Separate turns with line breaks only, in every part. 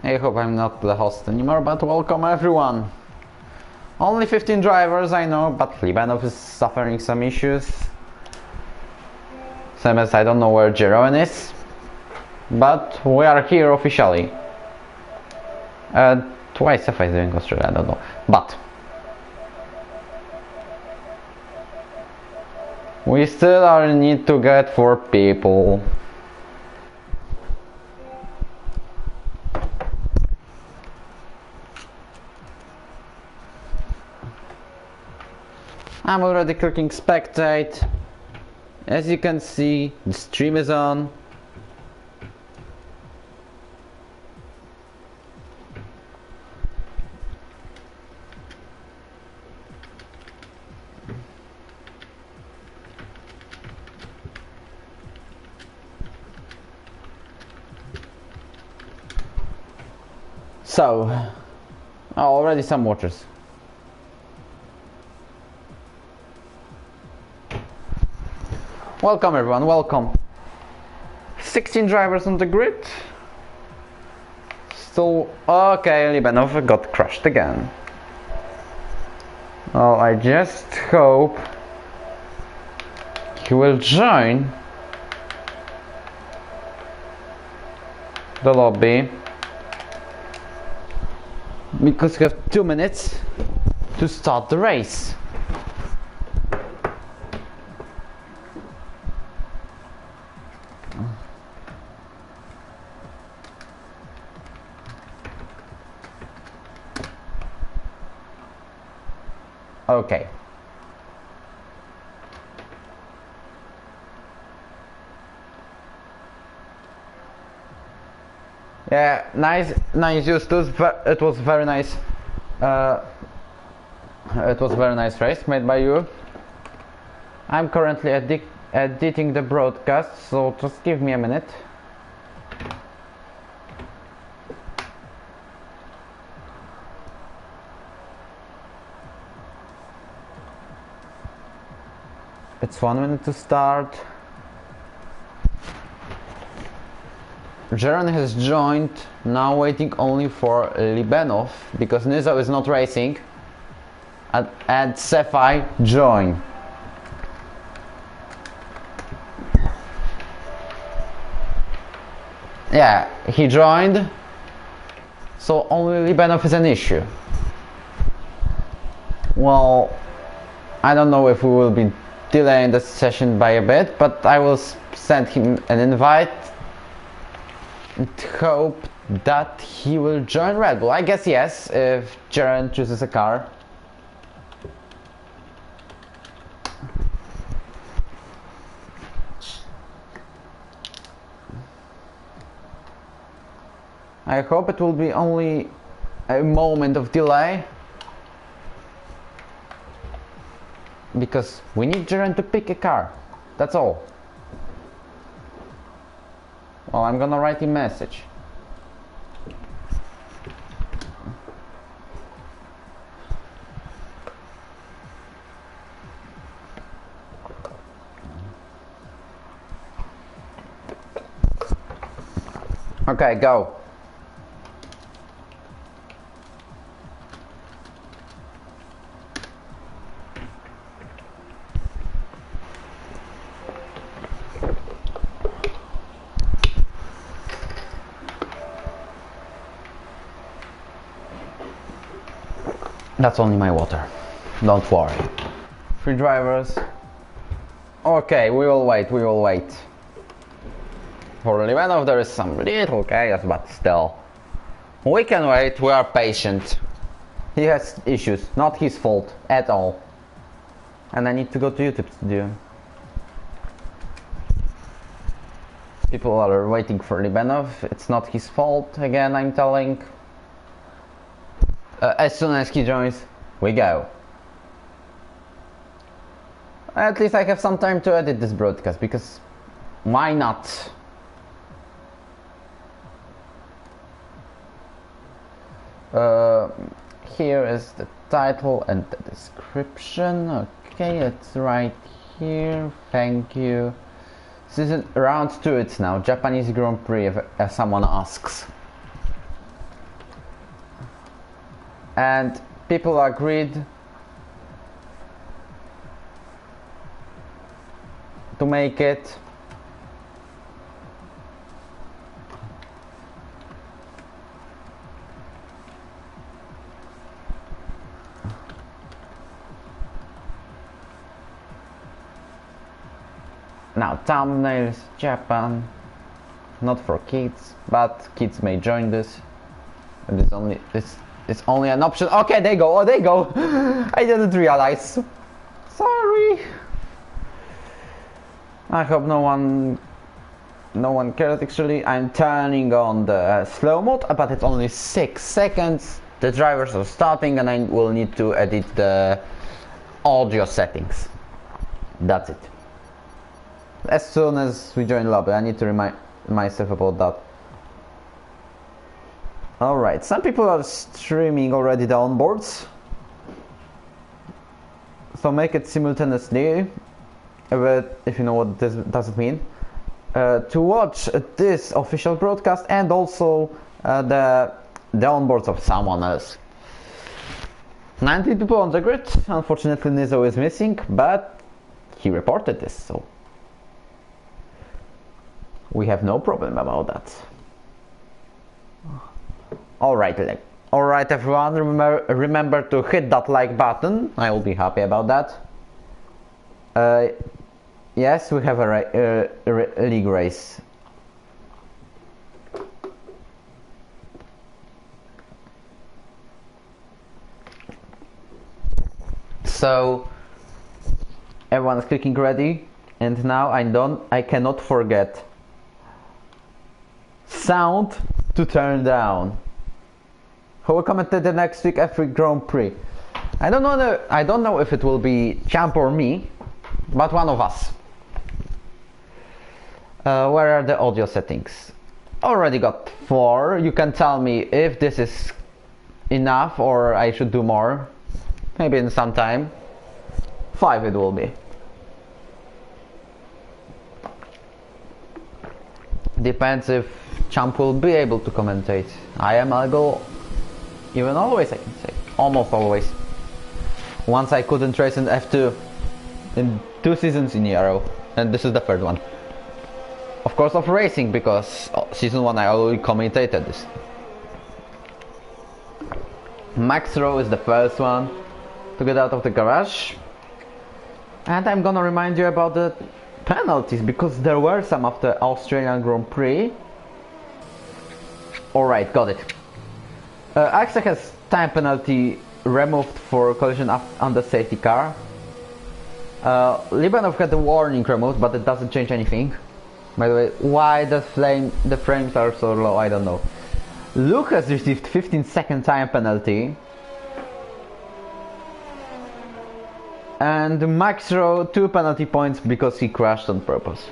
I hope I'm not the host anymore, but welcome everyone. Only 15 drivers, I know, but Libanov is suffering some issues. Same as I don't know where Jeroen is. But we are here officially. Twice Sefa is doing Australia, I don't know. But we still are in need to get 4 people. I'm already clicking spectate. As you can see, the stream is on. So, already some watchers. Welcome everyone, welcome. 16 drivers on the grid. Still, okay, Libanov got crushed again. Oh, I just hope he will join the lobby, because we have 2 minutes to start the race. Okay. Yeah, nice Justus. It was very nice. It was very nice race made by you. I'm currently editing the broadcast, so just give me a minute. It's 1 minute to start. Jeroen has joined, now waiting only for Libanov, because Nizo is not racing. And Sefa join. Yeah, he joined, so only Libanov is an issue. Well, I don't know if we will be delaying the session by a bit, but I will send him an invite and hope that he will join Red Bull. I guess yes, if Jeroen chooses a car. I hope it will be only a moment of delay, because we need Jeroen to pick a car, that's all. Well, I'm gonna write him a message. Okay, go. That's only my water, don't worry. 3 drivers. Okay, we will wait. For Libanov there is some little chaos, but still. We can wait, we are patient. He has issues, not his fault at all. And I need to go to YouTube studio. People are waiting for Libanov, it's not his fault, again I'm telling. As soon as he joins, we go. At least I have some time to edit this broadcast, because why not? Here is the title and the description. Okay, it's right here. Thank you. This is round 2, it's now Japanese Grand Prix, if someone asks. and people agreed to make it now. Thumbnails Japan, not for kids, but kids may join this, and it's only an option. Okay, they go. Oh, they go. I didn't realize. Sorry. I hope no one cares. Actually, I'm turning on the slow mode, but it's only 6 seconds. The drivers are starting, and I will need to edit the audio settings. That's it. As soon as we join lobby, I need to remind myself about that. Alright, some people are streaming already the onboards, so make it simultaneously, if you know what this does mean, to watch this official broadcast and also the onboards of someone else. 19 people on the grid. Unfortunately, Nizo is missing, but he reported this, so we have no problem about that. Alright everyone, remember to hit that like button. I will be happy about that. Yes, we have a league race. So everyone is clicking ready, and now I cannot forget sound to turn down. Who will commentate the next week every Grand Prix? I don't know if it will be Champ or me, but one of us. Where are the audio settings? Already got 4. You can tell me if this is enough or I should do more. Maybe in some time. 5 it will be. Depends if Champ will be able to commentate. I'll go even always, I can say. Almost always. Once I couldn't race in F2 in 2 seasons in a row, and this is the 3rd one. Of course of racing, because season 1 I already commentated this. Max Rowe is the first one to get out of the garage. And I'm gonna remind you about the penalties, because there were some after Australian Grand Prix. Alright, got it. Axel has time penalty removed for collision on the safety car. Libanov had the warning removed, but it doesn't change anything. By the way, why the frames are so low, I don't know. Luke has received 15-second time penalty. And Max Rowe 2 penalty points because he crashed on purpose.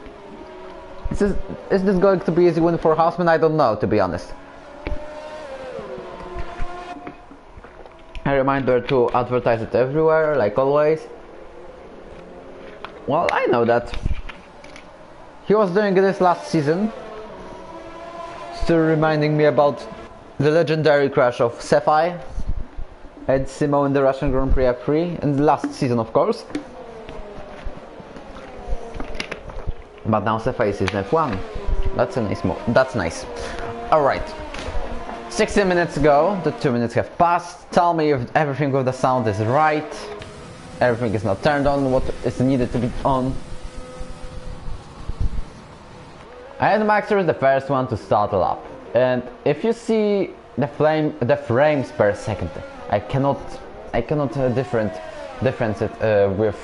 Is this going to be easy win for Hausman? I don't know, to be honest. A reminder to advertise it everywhere, like always. Well, I know that. He was doing this last season. Still reminding me about the legendary crash of Sefai and Simo in the Russian Grand Prix F3, and last season of course. But now Sefai is in F1. That's a nice move. That's nice. Alright. 16 minutes ago, the 2 minutes have passed. Tell me if everything with the sound is right. Everything is not turned on, what is needed to be on. And Maxer is the first one to start a lap. And if you see the frames per second, I cannot difference it with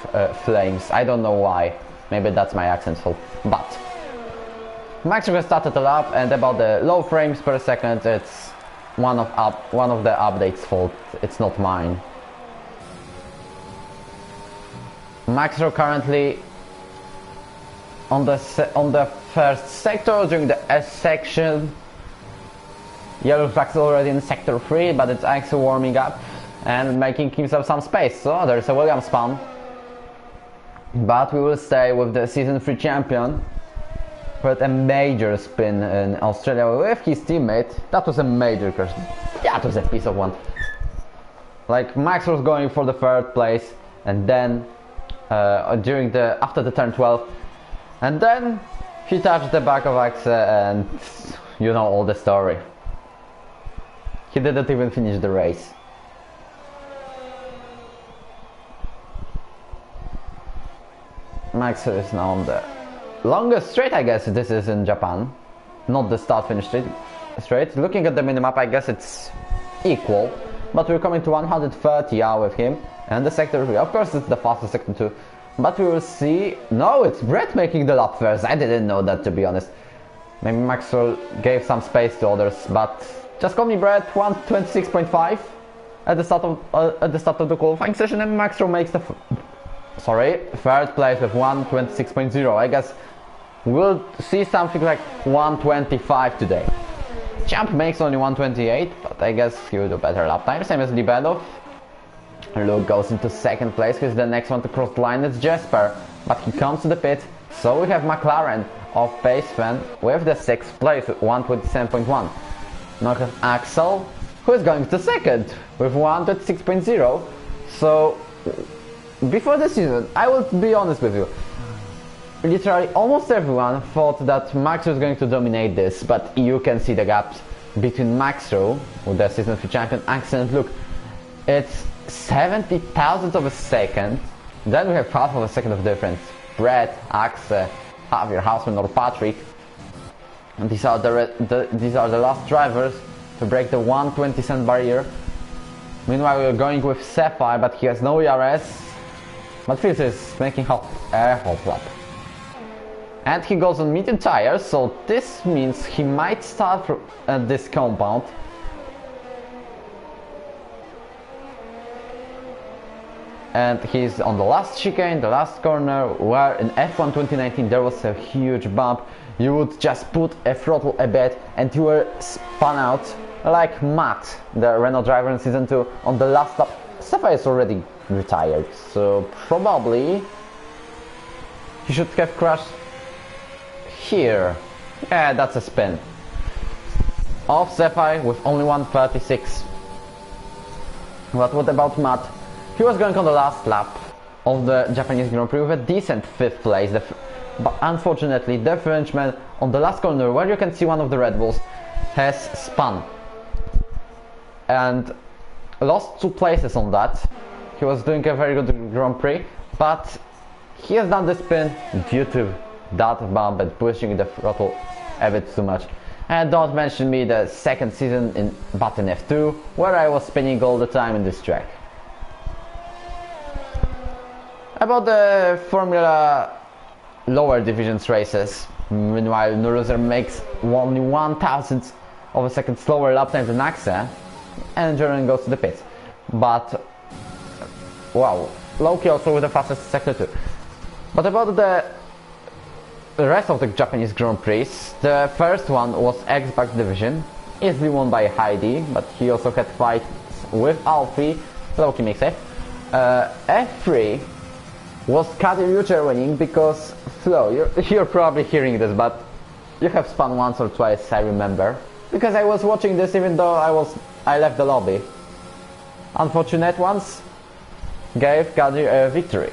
flames. I don't know why. Maybe that's my accent's fault. But Maxer has started a lap, and about the low frames per second, it's one of the updates' fault. It's not mine. Maxer currently on the first sector during the S section. Yellow flag already in sector 3, but it's actually warming up and making himself some space. So there's a Williams spun. But we will stay with the season 3 champion. With a major spin in Australia with his teammate. That was a major crash. Yeah, it was a piece of one. Like Max was going for the 3rd place, and then after the turn 12, and then he touched the back of Axe, and you know all the story. He didn't even finish the race. Max is now on the longest straight, I guess this is in Japan. Not the start-finish straight. Looking at the minimap, I guess it's equal. But we're coming to 130 with him. And the sector 3, of course it's the fastest sector 2. But we will see... No, it's Brett making the lap first. I didn't know that, to be honest. Maybe Maxwell gave some space to others, but... Just call me Brett, 126.5 at the start of the qualifying session, and Maxwell makes the... 3rd place with 126.0. I guess we'll see something like 125 today. Champ makes only 128, but I guess he will do better lap time. Same as Libedov. Luke goes into 2nd place. He's the next one to cross the line. It's Jesper, but he comes to the pit. So we have McLaren of Paceman with the 6th place with 127.1. Now we have Axel, who is going to 2nd with 126.0. So before the season, I will be honest with you, literally almost everyone thought that Max was going to dominate this, but you can see the gaps between Maxwell, with the season 3 champion, Axel and Luke. It's 70 thousandths of a second. Then we have half of a second of difference. Brett, Axel, Javier, Hausman or Patrick. And these are the last drivers to break the 120 barrier. Meanwhile we're going with Sapphire, but he has no ERS. But Fils is making a half lap. And he goes on medium tires, so this means he might start at this compound. And he's on the last chicane, the last corner, where in F1 2019 there was a huge bump. You would just put a throttle a bit and you were spun out like Matt, the Renault driver in season 2, on the last lap. Sapphire is already retired, so probably he should have crashed here. Yeah, that's a spin. Off Sapphire with only 136. But what about Matt? He was going on the last lap of the Japanese Grand Prix with a decent 5th place. But unfortunately, the Frenchman on the last corner, where you can see one of the Red Bulls, has spun and lost 2 places on that. He was doing a very good Grand Prix, but he has done the spin due to that bump and pushing the throttle a bit too much. And don't mention me the 2nd season in Batten F2, where I was spinning all the time in this track. About the Formula lower divisions races, meanwhile Nuruzer makes only 1/1000th of a second slower lap time than Axe, and Jordan goes to the pits. But wow, Loki also with the fastest sector too. But about the rest of the Japanese Grand Prix, the first one was X-Back division, easily won by Heidi, but he also had fights with Alfie. Loki makes it. F3 was Kadir Yucher winning because Flo, you're probably hearing this, but you have spun once or twice, I remember, because I was watching this even though I left the lobby. Unfortunate ones gave Kadir a victory.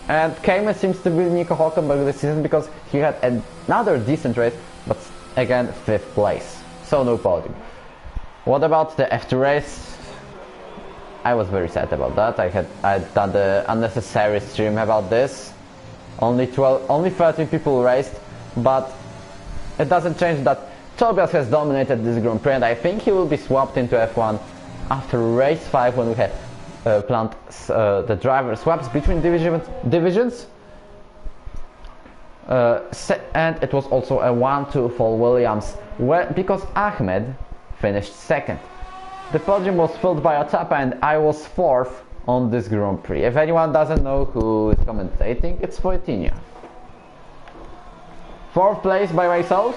And Cayman seems to be Nico Hulkenberg this season because he had another decent race, but again 5th place, so no podium. What about the F2 race? I was very sad about that. I'd done the unnecessary stream about this. Only 13 people raced, but it doesn't change that Tobias has dominated this Grand Prix, and I think he will be swapped into F1 after race 5 when we had planned the driver swaps between divisions. And it was also a 1-2 for Williams, because Ahmed finished 2nd. The podium was filled by Otapa and I was 4th on this Grand Prix. If anyone doesn't know who is commentating, it's Wojtinho. 4th place by myself,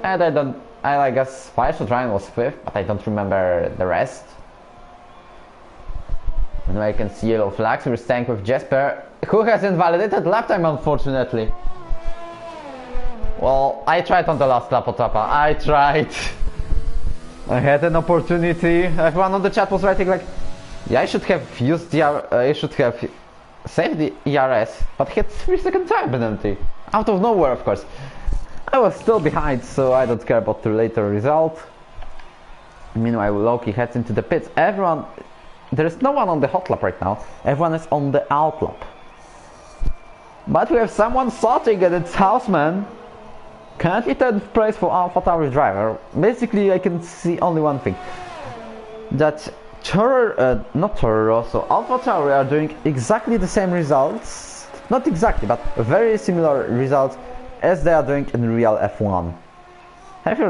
and I guess Fireshot Ryan was 5th, but I don't remember the rest. And I can see yellow flags. We're staying with Jesper, who has invalidated lap time, unfortunately. Well, I tried on the last lap, Otapa. I tried. I had an opportunity. Everyone on the chat was writing like, Yeah, I should have used the I should have saved the ERS, but hit 3-second time penalty. Out of nowhere, of course. I was still behind, so I don't care about the later result. Meanwhile, Loki heads into the pits. There is no one on the hot lap right now. Everyone is on the out lap. But we have someone sorting, and it's Houseman. Currently 10th place for AlphaTauri driver. Basically, I can see only one thing. That not Toro Rosso, AlphaTauri are doing exactly the same results. Not exactly, but very similar results as they are doing in real F1. Have you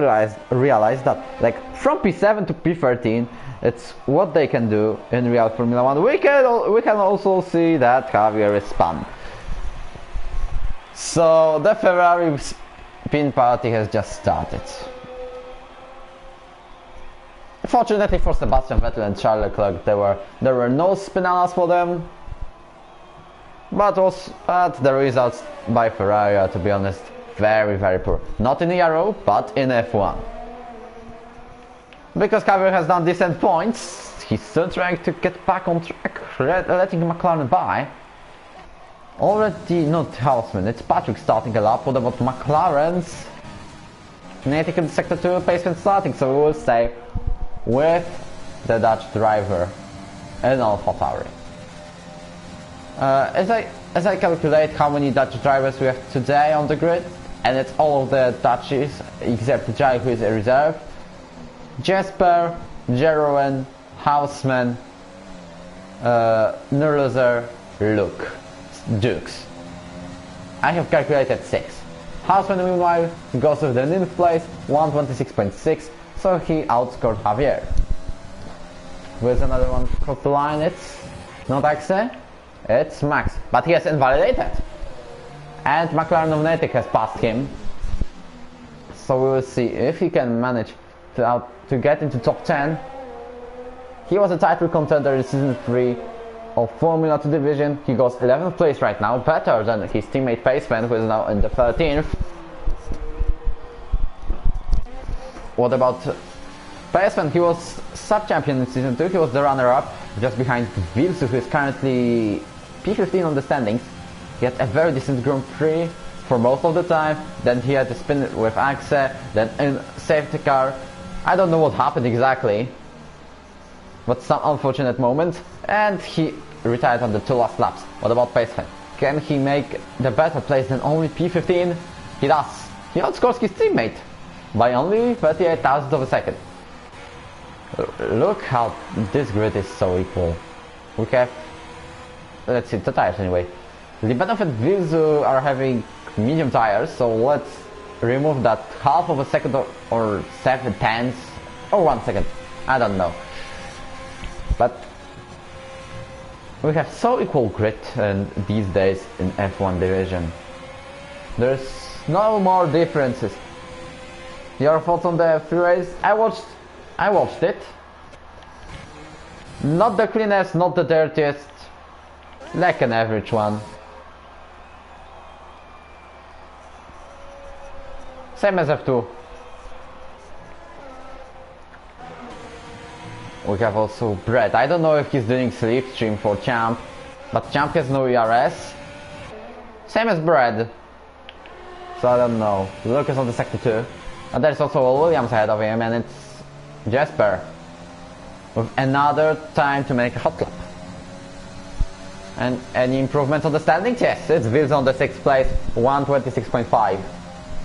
realized that, like, from P7 to P13, it's what they can do in real Formula 1. We can also see that Javier is spun. So the Ferrari spin party has just started. Fortunately for Sebastian Vettel and Charles Leclerc, there were no spinalas for them. But the results by Ferrari are, to be honest, very, very poor. Not in ERO, but in F1. Because Javier has done decent points, he's still trying to get back on track, letting McLaren by. Already not Houseman, it's Patrick starting a lap. What about McLaren's? Kinetic in Sector 2, Paceman starting, so we will stay with the Dutch driver in AlphaTauri. As I calculate how many Dutch drivers we have today on the grid, and it's all of the Dutchies except Jai, who is a reserve. Jesper, Jeroen, Houseman, Nurluzer, Luke, Dukes. I have calculated 6. Houseman, meanwhile, goes with the 9th place, 126.6, so he outscored Javier. With another one cross the line, it's not Axe, it's Max, but he has invalidated. And McLaren of Natick has passed him. So we will see if he can manage to get into top 10. He was a title contender in season 3 of Formula 2 division. He goes 11th place right now, better than his teammate Paceman, who is now in the 13th. What about Paceman? He was sub-champion in season 2, he was the runner-up, just behind Vilsu, who is currently P15 on the standings. He had a very decent Grand Prix for most of the time, then he had to spin it with Axe, then in safety car. I don't know what happened exactly, but some unfortunate moment, and he retired on the 2 last laps. What about Paceman? Can he make the better place than only P15? He does. He outscores his teammate by only 38,000 of a second. Look how this grid is so equal. We have, let's see, the tires anyway. Libanov and Vilzu are having medium tires, so let's remove that half of a second or 7/10 or 1 second. I don't know. But we have so equal grid these days in F1 division. There's no more differences. Your thoughts on the free race? I watched it. Not the cleanest, not the dirtiest, like an average one. Same as F2. We have also Brett. I don't know if he's doing slipstream for Champ, but Champ has no ERS. Same as Brett. So I don't know. Lucas on the sector 2. And there's also a Williams ahead of him, and it's Jesper with another time to make a hot lap. And any improvement on the standings? Yes, it's Vils on the 6th place, 126.5.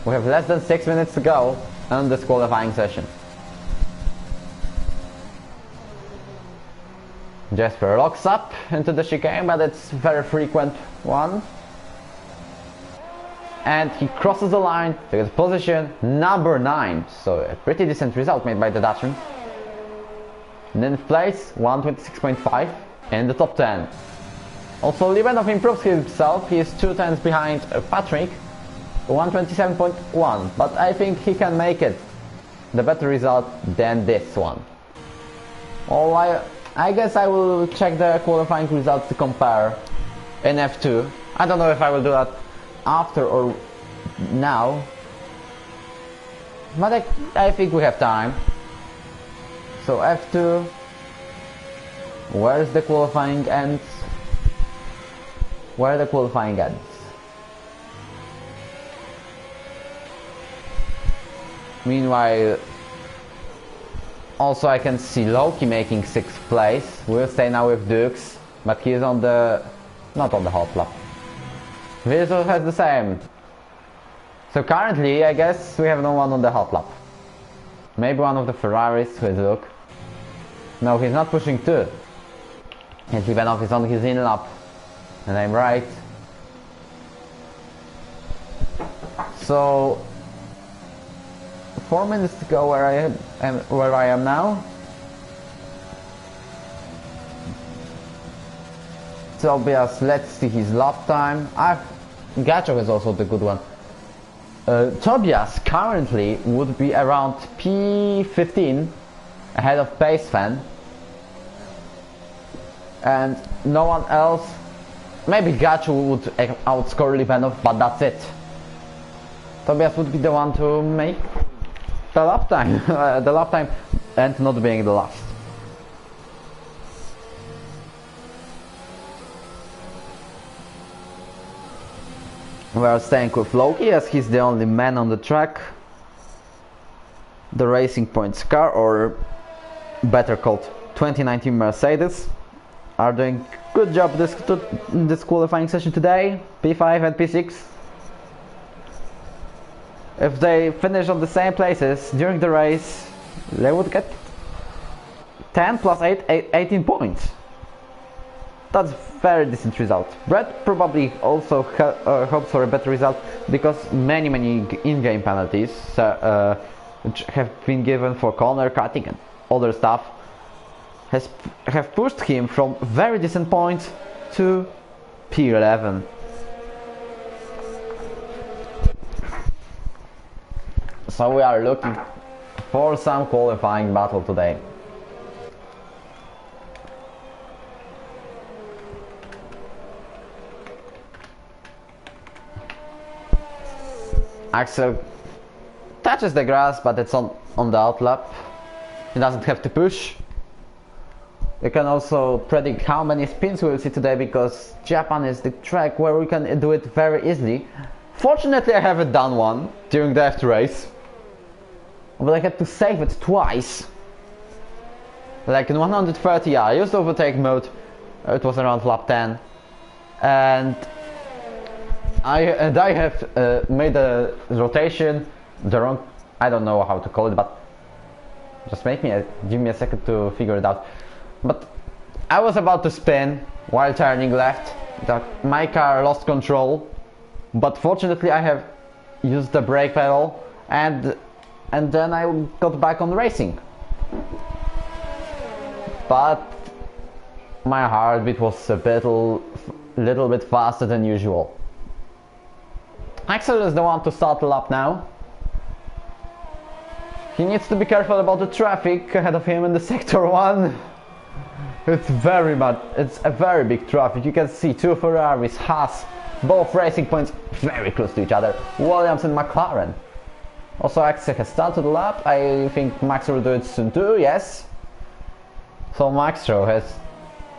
We have less than 6 minutes to go on this qualifying session. Jesper locks up into the chicane, but it's a very frequent one. And he crosses the line to get position number 9. So a pretty decent result made by the Dutchman. 9th place, 126.5 in the top 10. Also, Libanov improves himself. He is 2 tenths behind Patrick, 127.1. But I think he can make it the better result than this one. Oh, I guess I will check the qualifying results to compare in F2. I don't know if I will do that after or now, but I think we have time. So F2, Where's the qualifying ends? Where the qualifying ends? Meanwhile, also I can see Loki making 6th place. We'll stay now with Dukes, but he is on the... not on the hot lap. Vizor has the same. So currently, I guess we have no one on the hot lap. Maybe one of the Ferraris with Luke. No, he's not pushing 2. And Ivanov is on his in lap. And I'm right. So 4 minutes to go where I am now. Tobias, let's see his lap time. Gachov is also the good one. Tobias currently would be around P15 ahead of Pacefan, and no one else. Maybe Gachov would outscore Livanov, but that's it. Tobias would be the one to make the lap time, and not being the last. We are staying with Loki as he's the only man on the track. The Racing Points car, or better called 2019 Mercedes, are doing good job in this qualifying session today. P5 and P6. If they finish on the same places during the race, they would get 10 plus 8, 18 points. That's very decent result. Brett probably also hopes for a better result because many in-game penalties which have been given for corner cutting and other stuff have pushed him from very decent points to P11. So we are looking for some qualifying battle today. Axel touches the grass, but it's on the outlap. He doesn't have to push. You can also predict how many spins we will see today, because Japan is the track where we can do it very easily. Fortunately, I haven't done one during the F2 race, but I had to save it twice. Like in 130, I used overtake mode. It was around lap 10, and I have made a rotation, the wrong, I don't know how to call it, but just give me a second to figure it out. But I was about to spin while turning left. My car lost control, but fortunately I have used the brake pedal, and then I got back on racing. But my heartbeat was a little bit faster than usual. Axel is the one to start the lap now. He needs to be careful about the traffic ahead of him in the sector 1. It's a very big traffic. You can see 2 Ferraris, Haas, both Racing Points very close to each other. Williams and McLaren. Also, Axel has started the lap. I think Max will do it soon too, yes. So Maxro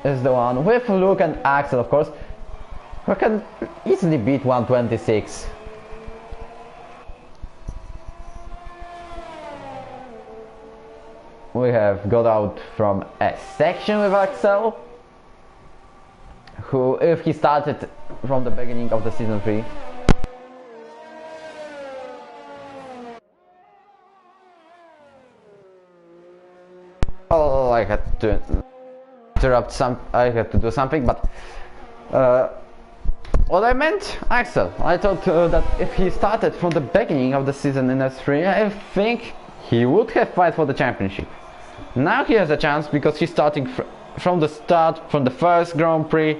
is the one with Luke and Axel, of course, who can easily beat 126. We have got out from a section with Axel, who, if he started from the beginning of the season 3, I had to interrupt I had to do something, but what I meant, Axel, I thought that if he started from the beginning of the season in S3, I think he would have fight for the championship. Now he has a chance because he's starting from the start, from the first Grand Prix.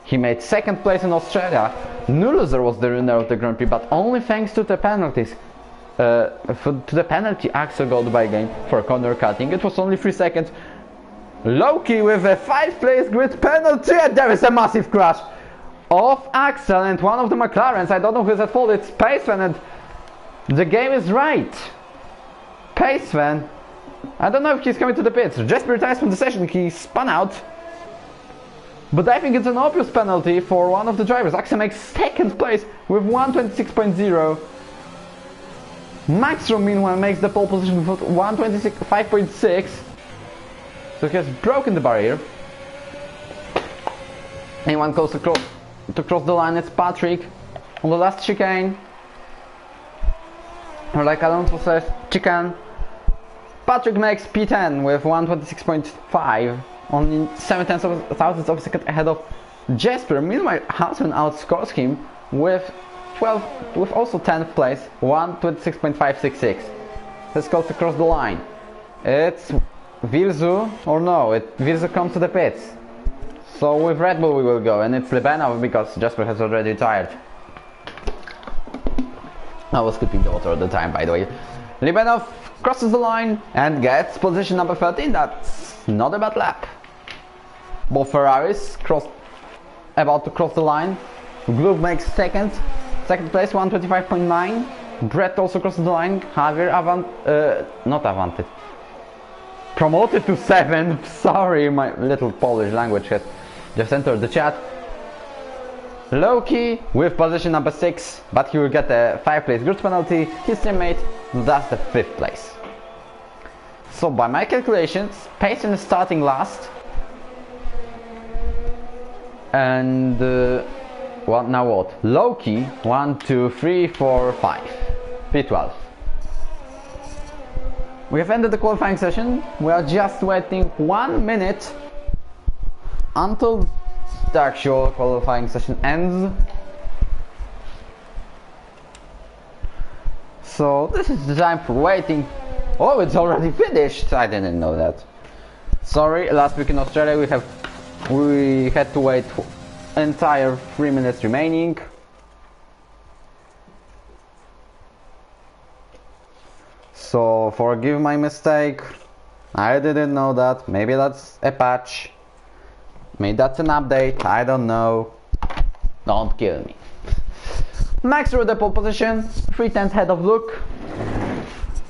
He made 2nd place in Australia. Nulloser was the winner of the Grand Prix, but only thanks to the penalties. To the penalty Axel got by game for corner cutting. It was only 3 seconds. Loki with a 5th place grid penalty, and there is a massive crash of Axel and one of the McLarens. I don't know who's at fault. It's Pacefan, and the game is right. Pacefan. I don't know if he's coming to the pits. Just retired from the session. He spun out But I think it's an obvious penalty for one of the drivers. Axel makes second place with 126.0. Max meanwhile makes the pole position with 125.6. So he has broken the barrier. Anyone goes to cross the line, it's Patrick on the last chicane. Or like Alonso says, chicane. Patrick makes P10 with 126.5, only 0.7 thousandths of a second ahead of Jesper. Meanwhile, Hansson outscores him with also 10th place, 126.566. Let's go to cross the line. It's Virzu, or no, Virzu comes to the pits. So with Red Bull we will go, and it's Libanov because Jesper has already retired. I was skipping the order at the time, by the way. Libanov crosses the line and gets position number 13. That's not a bad lap. Both Ferraris about to cross the line. Glug makes second place, 125.9. Brett also crosses the line. Javier promoted to 7th. Sorry, my little Polish language has just entered the chat. Loki with position number 6, but he will get a 5th place grid penalty. His teammate does the 5th place. So by my calculations, Payson is starting last. And now what? Loki 1, 2, 3, 4, 5. P12. We have ended the qualifying session. We are just waiting 1 minute until the actual qualifying session ends. So this is the time for waiting. Oh, it's already finished. I didn't know that. Sorry, last week in Australia we had to wait entire 3 minutes remaining. So forgive my mistake. I didn't know that. Maybe that's a patch. Maybe that's an update. I don't know. Don't kill me. Max through the pole position, 3/10 head of Luke.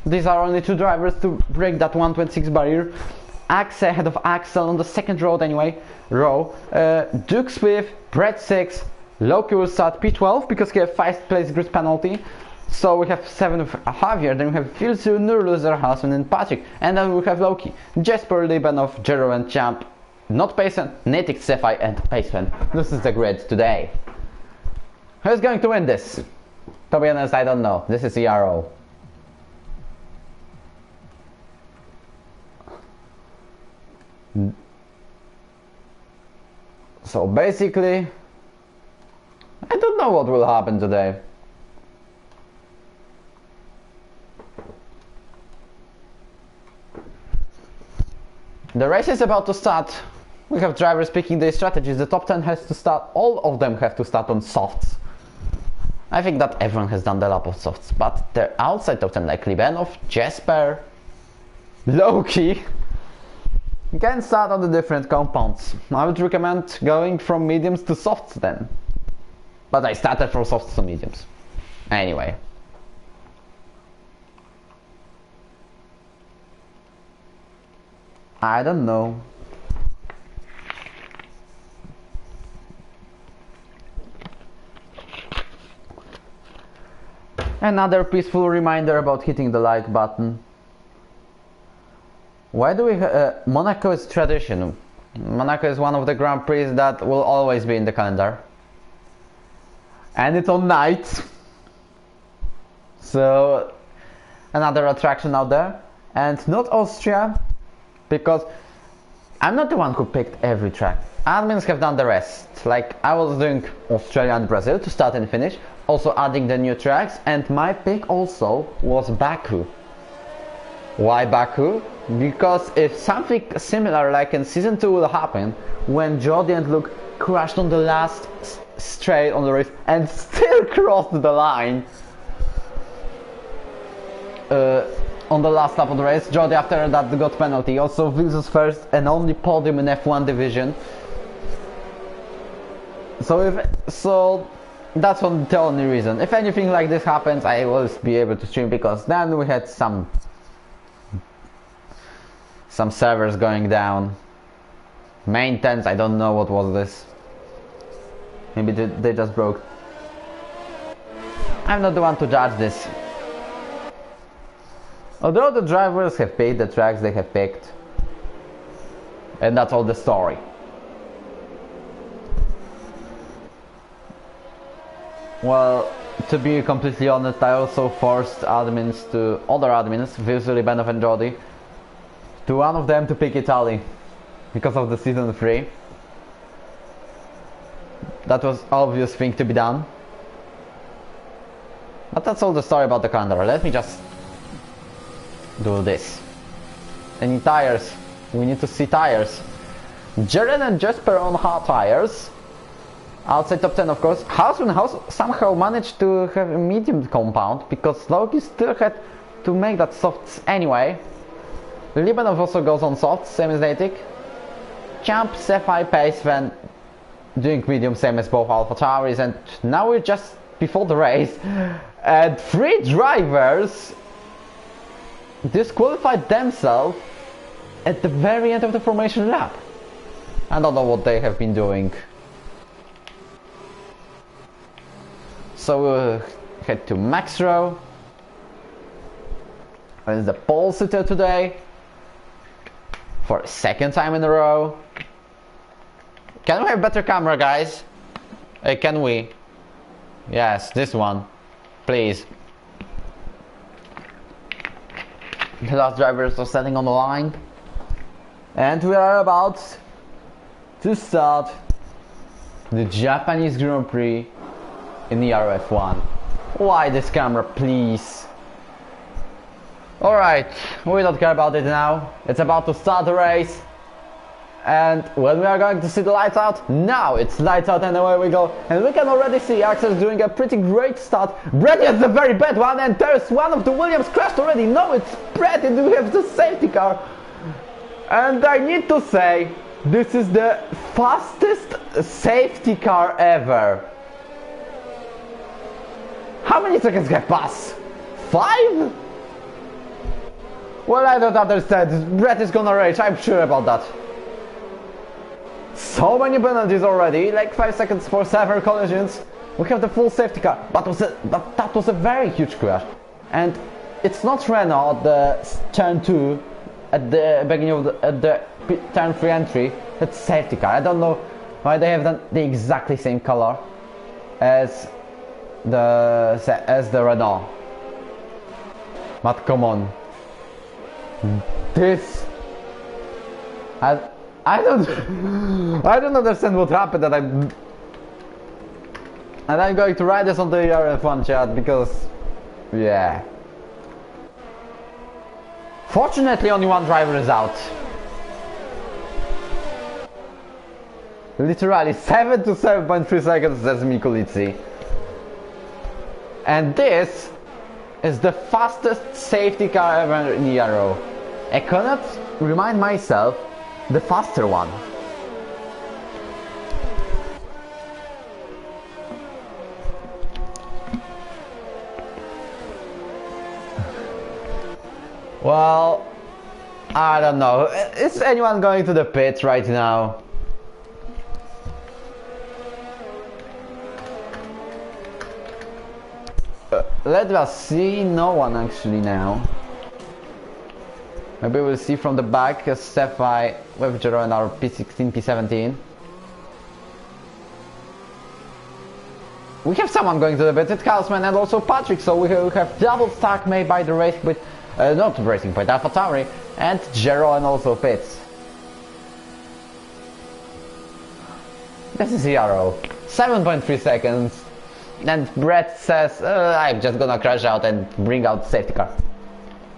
These are only 2 drivers to break that 126 barrier. Axel ahead of Axel on the second row Duke Swift, Brett 6, Loki will start P12 because he has 5th place grid penalty. So we have 7 of Javier, then we have Filsu, Nurluzer, Hasan and Patrick, and then we have Loki, Jesper, Libanov, Jero and Champ, not Payson, Natick, Sefai and Payson. This is the grid today. Who's going to win this? To be honest, I don't know. This is ERO. So basically, I don't know what will happen today. The race is about to start. We have drivers picking their strategies. The top 10 has to start, all of them have to start on softs. I think that everyone has done the lap of softs, but the outside top 10 like Libanov, Jesper, Loki can start on the different compounds. I would recommend going from mediums to softs then. But I started from softs to mediums. Anyway. I don't know. Another peaceful reminder about hitting the like button. Why do we Monaco is tradition. Monaco is one of the Grand Prix that will always be in the calendar. And it's on night. So another attraction out there. And not Austria, because I'm not the one who picked every track. Admins have done the rest. Like I was doing Australia and Brazil to start and finish, also adding the new tracks, and my pick also was Baku. Why Baku? Because if something similar like in season 2 will happen, when Jody and Luke crashed on the last straight on the race and still crossed the line on the last lap of the race, Jody after that got penalty. Also Vilso's first and only podium in F1 division. So that's the only reason. If anything like this happens, I will be able to stream, because then we had some servers going down. Maintenance, I don't know what was this. Maybe they just broke. I'm not the one to judge this. Although the drivers have picked the tracks they have picked. And that's all the story. Well, to be completely honest, I also forced other admins, visually Ben and Jody, to one of them to pick Italy because of the season 3. That was obvious thing to be done. But that's all the story about the calendar. Let me just do this. Any tires? We need to see tires. Jaren and Jesper on hard tires. Outside top 10, of course. House somehow managed to have a medium compound because Loki still had to make that softs anyway. Libanov also goes on soft, same as Natic. Champ, Sephi, Pace when doing medium, same as both Alpha Tauris, and now we're just before the race and 3 drivers disqualified themselves at the very end of the formation lap. I don't know what they have been doing. So we'll head to Max Row. It's the pole sitter today for a 2nd time in a row. Can we have better camera, guys? Can we? Yes, this one, please. The last drivers are standing on the line, and we are about to start the Japanese Grand Prix in the RF1. Why this camera, please? Alright, we don't care about it now. It's about to start the race. And when we are going to see the lights out, now it's lights out and away we go. And we can already see Axel doing a pretty great start. Brett is the very bad one, and there's one of the Williams crashed already. No, it's Brett, and we have the safety car. And I need to say, this is the fastest safety car ever. How many seconds have passed? 5? Well, I don't understand. Brett is gonna rage, I'm sure about that. So many penalties already, like 5 seconds for several collisions. We have the full safety car, but that was a very huge crash. And it's not Renault at the turn 2, at the beginning of the turn 3 entry. It's safety car. I don't know why they have done the exactly same color as the Renault. But come on, this I don't understand what happened, and I'm going to write this on the RF1 chat because, yeah. Fortunately, only one driver is out. Literally 7 to 7.3 seconds, says Mikulici. And this is the fastest safety car ever in the Euro. I cannot remind myself the faster one. Well, I don't know. Is anyone going to the pits right now? Let us see. No one actually now. Maybe we'll see from the back Sephi with Jero and our P16, P17. We have someone going to the pit, it's Carlsman and also Patrick, so we have double stack made by the race with, not racing point, Alpha Tauri, and Jero and also pits. This is Yarrow. 7.3 seconds. And Brett says, I'm just gonna crash out and bring out safety car.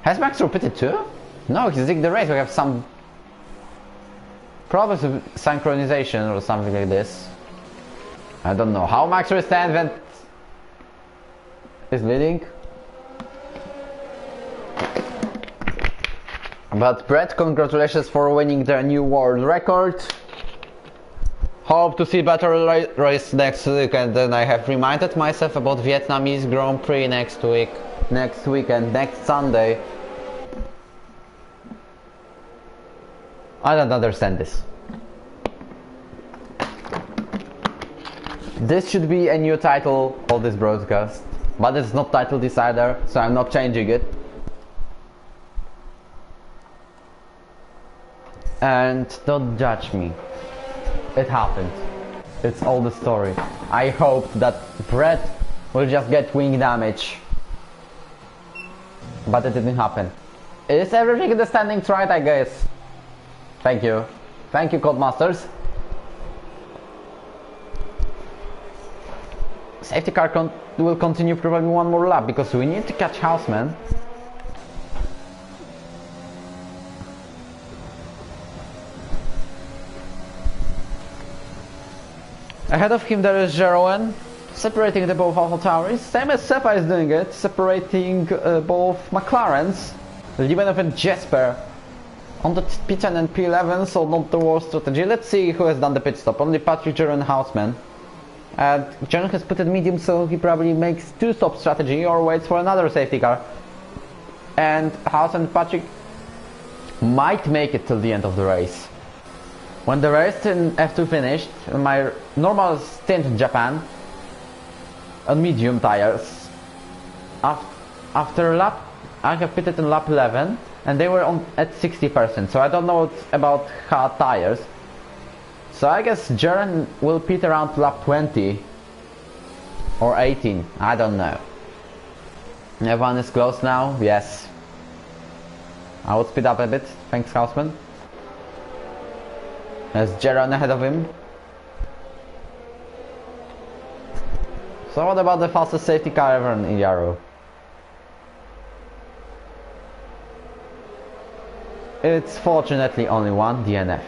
Has Max pitted too? No, he's zigged the race. We have some problems with synchronization or something like this. I don't know how Max Verstappen is leading. But Brett, congratulations for winning the new world record. Hope to see better race next week, and then I have reminded myself about Vietnamese Grand Prix next week and next Sunday. I don't understand this. This should be a new title of this broadcast, but it's not title decider, so I'm not changing it. And don't judge me. It happened. It's all the story. I hoped that Brett will just get wing damage, but it didn't happen. Is everything in the standings right, I guess? Thank you. Thank you, Codemasters. Safety car will continue probably one more lap because we need to catch Houseman. Ahead of him there is Jeroen, separating the both AlphaTauri, same as Sepa is doing it, separating both McLarens, Limanov and Jesper on the P10 and P11, so not the worst strategy. Let's see who has done the pit stop. Only Patrick, Jeroen, Houseman. And Jeroen has put it medium, so he probably makes two-stop strategy or waits for another safety car. And House and Patrick might make it till the end of the race. When the race in F2 finished, my normal stint in Japan on medium tires, after lap, I have pitted in lap 11 and they were on at 60%, so I don't know about hard tires. So I guess Jeroen will pit around lap 20 or 18, I don't know. Everyone is close now, yes. I would speed up a bit, thanks Houseman. There's Jeroen ahead of him. So what about the fastest safety car ever in Yarrow? It's fortunately only one DNF.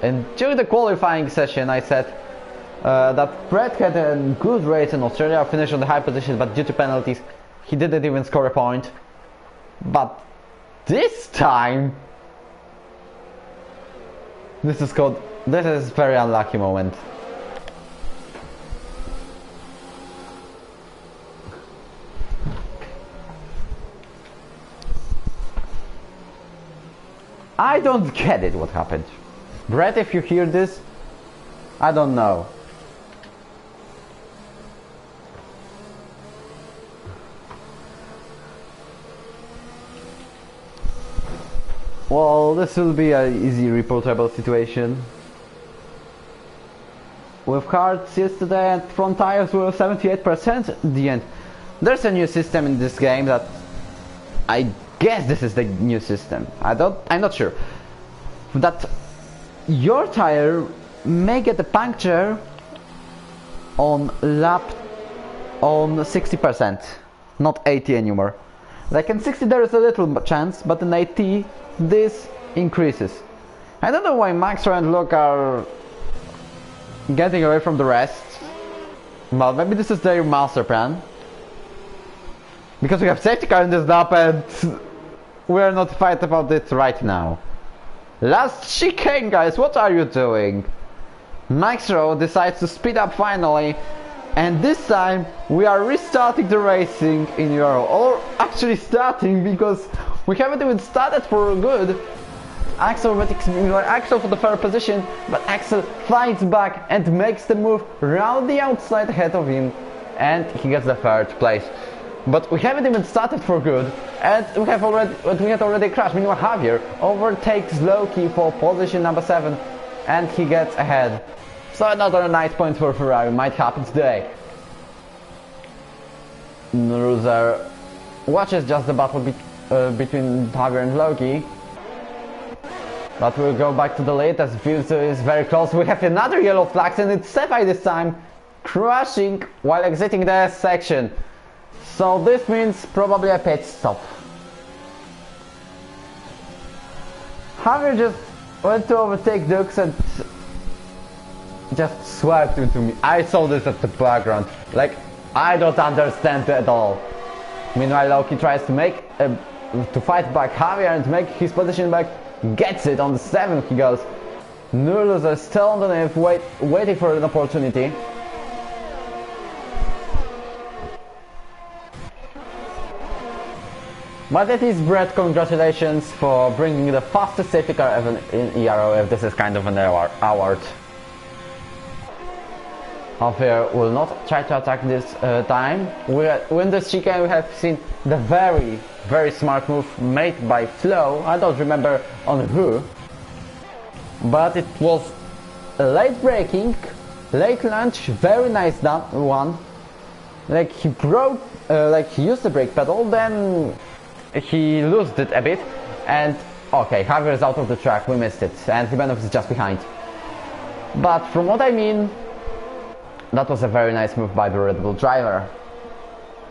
And during the qualifying session I said that Brett had a good race in Australia, finished on the high position, but due to penalties he didn't even score a point. But this time this is a very unlucky moment. I don't get it what happened. Brett, if you hear this, I don't know. Well, this will be an easy reportable situation. With cards yesterday and front tires were 78% at the end. There's a new system in this game that I guess this is the new system. I'm not sure. That your tire may get a puncture on 60%, not 80 anymore. Like in 60 there is a little chance, but in 80 this increases. I don't know why Maxwell and Luke are getting away from the rest. Well, maybe this is their master plan. Because we have safety car in this lap and we are not fighting about it right now. Last chicane, guys, what are you doing? Maxwell decides to speed up finally, and this time we are restarting the racing in Euro, or actually starting because we haven't even started for good. Axel for the third position, but Axel fights back and makes the move round the outside ahead of him, and he gets the third place. But we haven't even started for good, and we had already crashed. Meanwhile, Javier overtakes Loki for position number 7, and he gets ahead. So another nice point for Ferrari might happen today. Loser watches just the battle between Javier and Loki. But we'll go back to the lead as Vilso is very close. We have another yellow flag, and it's Sepai this time, crashing while exiting the S section. So this means probably a pit stop. Javier just went to overtake Dux and just swerved into me. I saw this at the background. Like, I don't understand at all. Meanwhile, Loki tries to fight back Javier and make his position back. Gets it on the 7th. He goes. Nurlus are still underneath, waiting for an opportunity. But it is Brett, congratulations for bringing the fastest safety car ever in ERO, if this is kind of an award. Javier will not try to attack this time. When this chicane we have seen the very smart move made by Flo. I don't remember on who, but it was a late braking, late launch, very nice one. Like he broke, like he used the brake pedal, then he lost it a bit, and okay, Javier is out of the track, we missed it, and Libanov is just behind. But from what I mean, that was a very nice move by the Red Bull driver.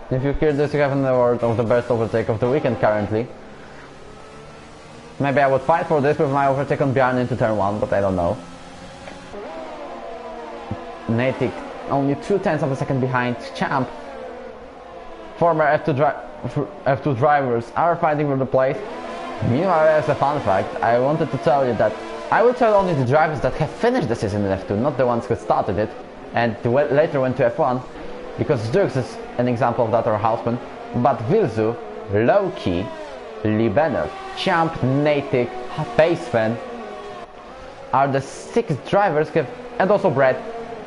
If you hear this, you have an award of the best overtake of the weekend currently. Maybe I would fight for this with my overtake on Bjarne into turn 1, but I don't know. Natic only 0.2 of a second behind Champ. Former F2 drivers are fighting for the place. Meanwhile, as a fun fact, I wanted to tell you that I will tell only the drivers that have finished the season in F2, not the ones who started it and later went to F1, because Dux is an example of that, or Houseman, but Vilzu, Loki, Libanov, Champ, Natic, Pacefen are the 6 drivers who have, and also Brett,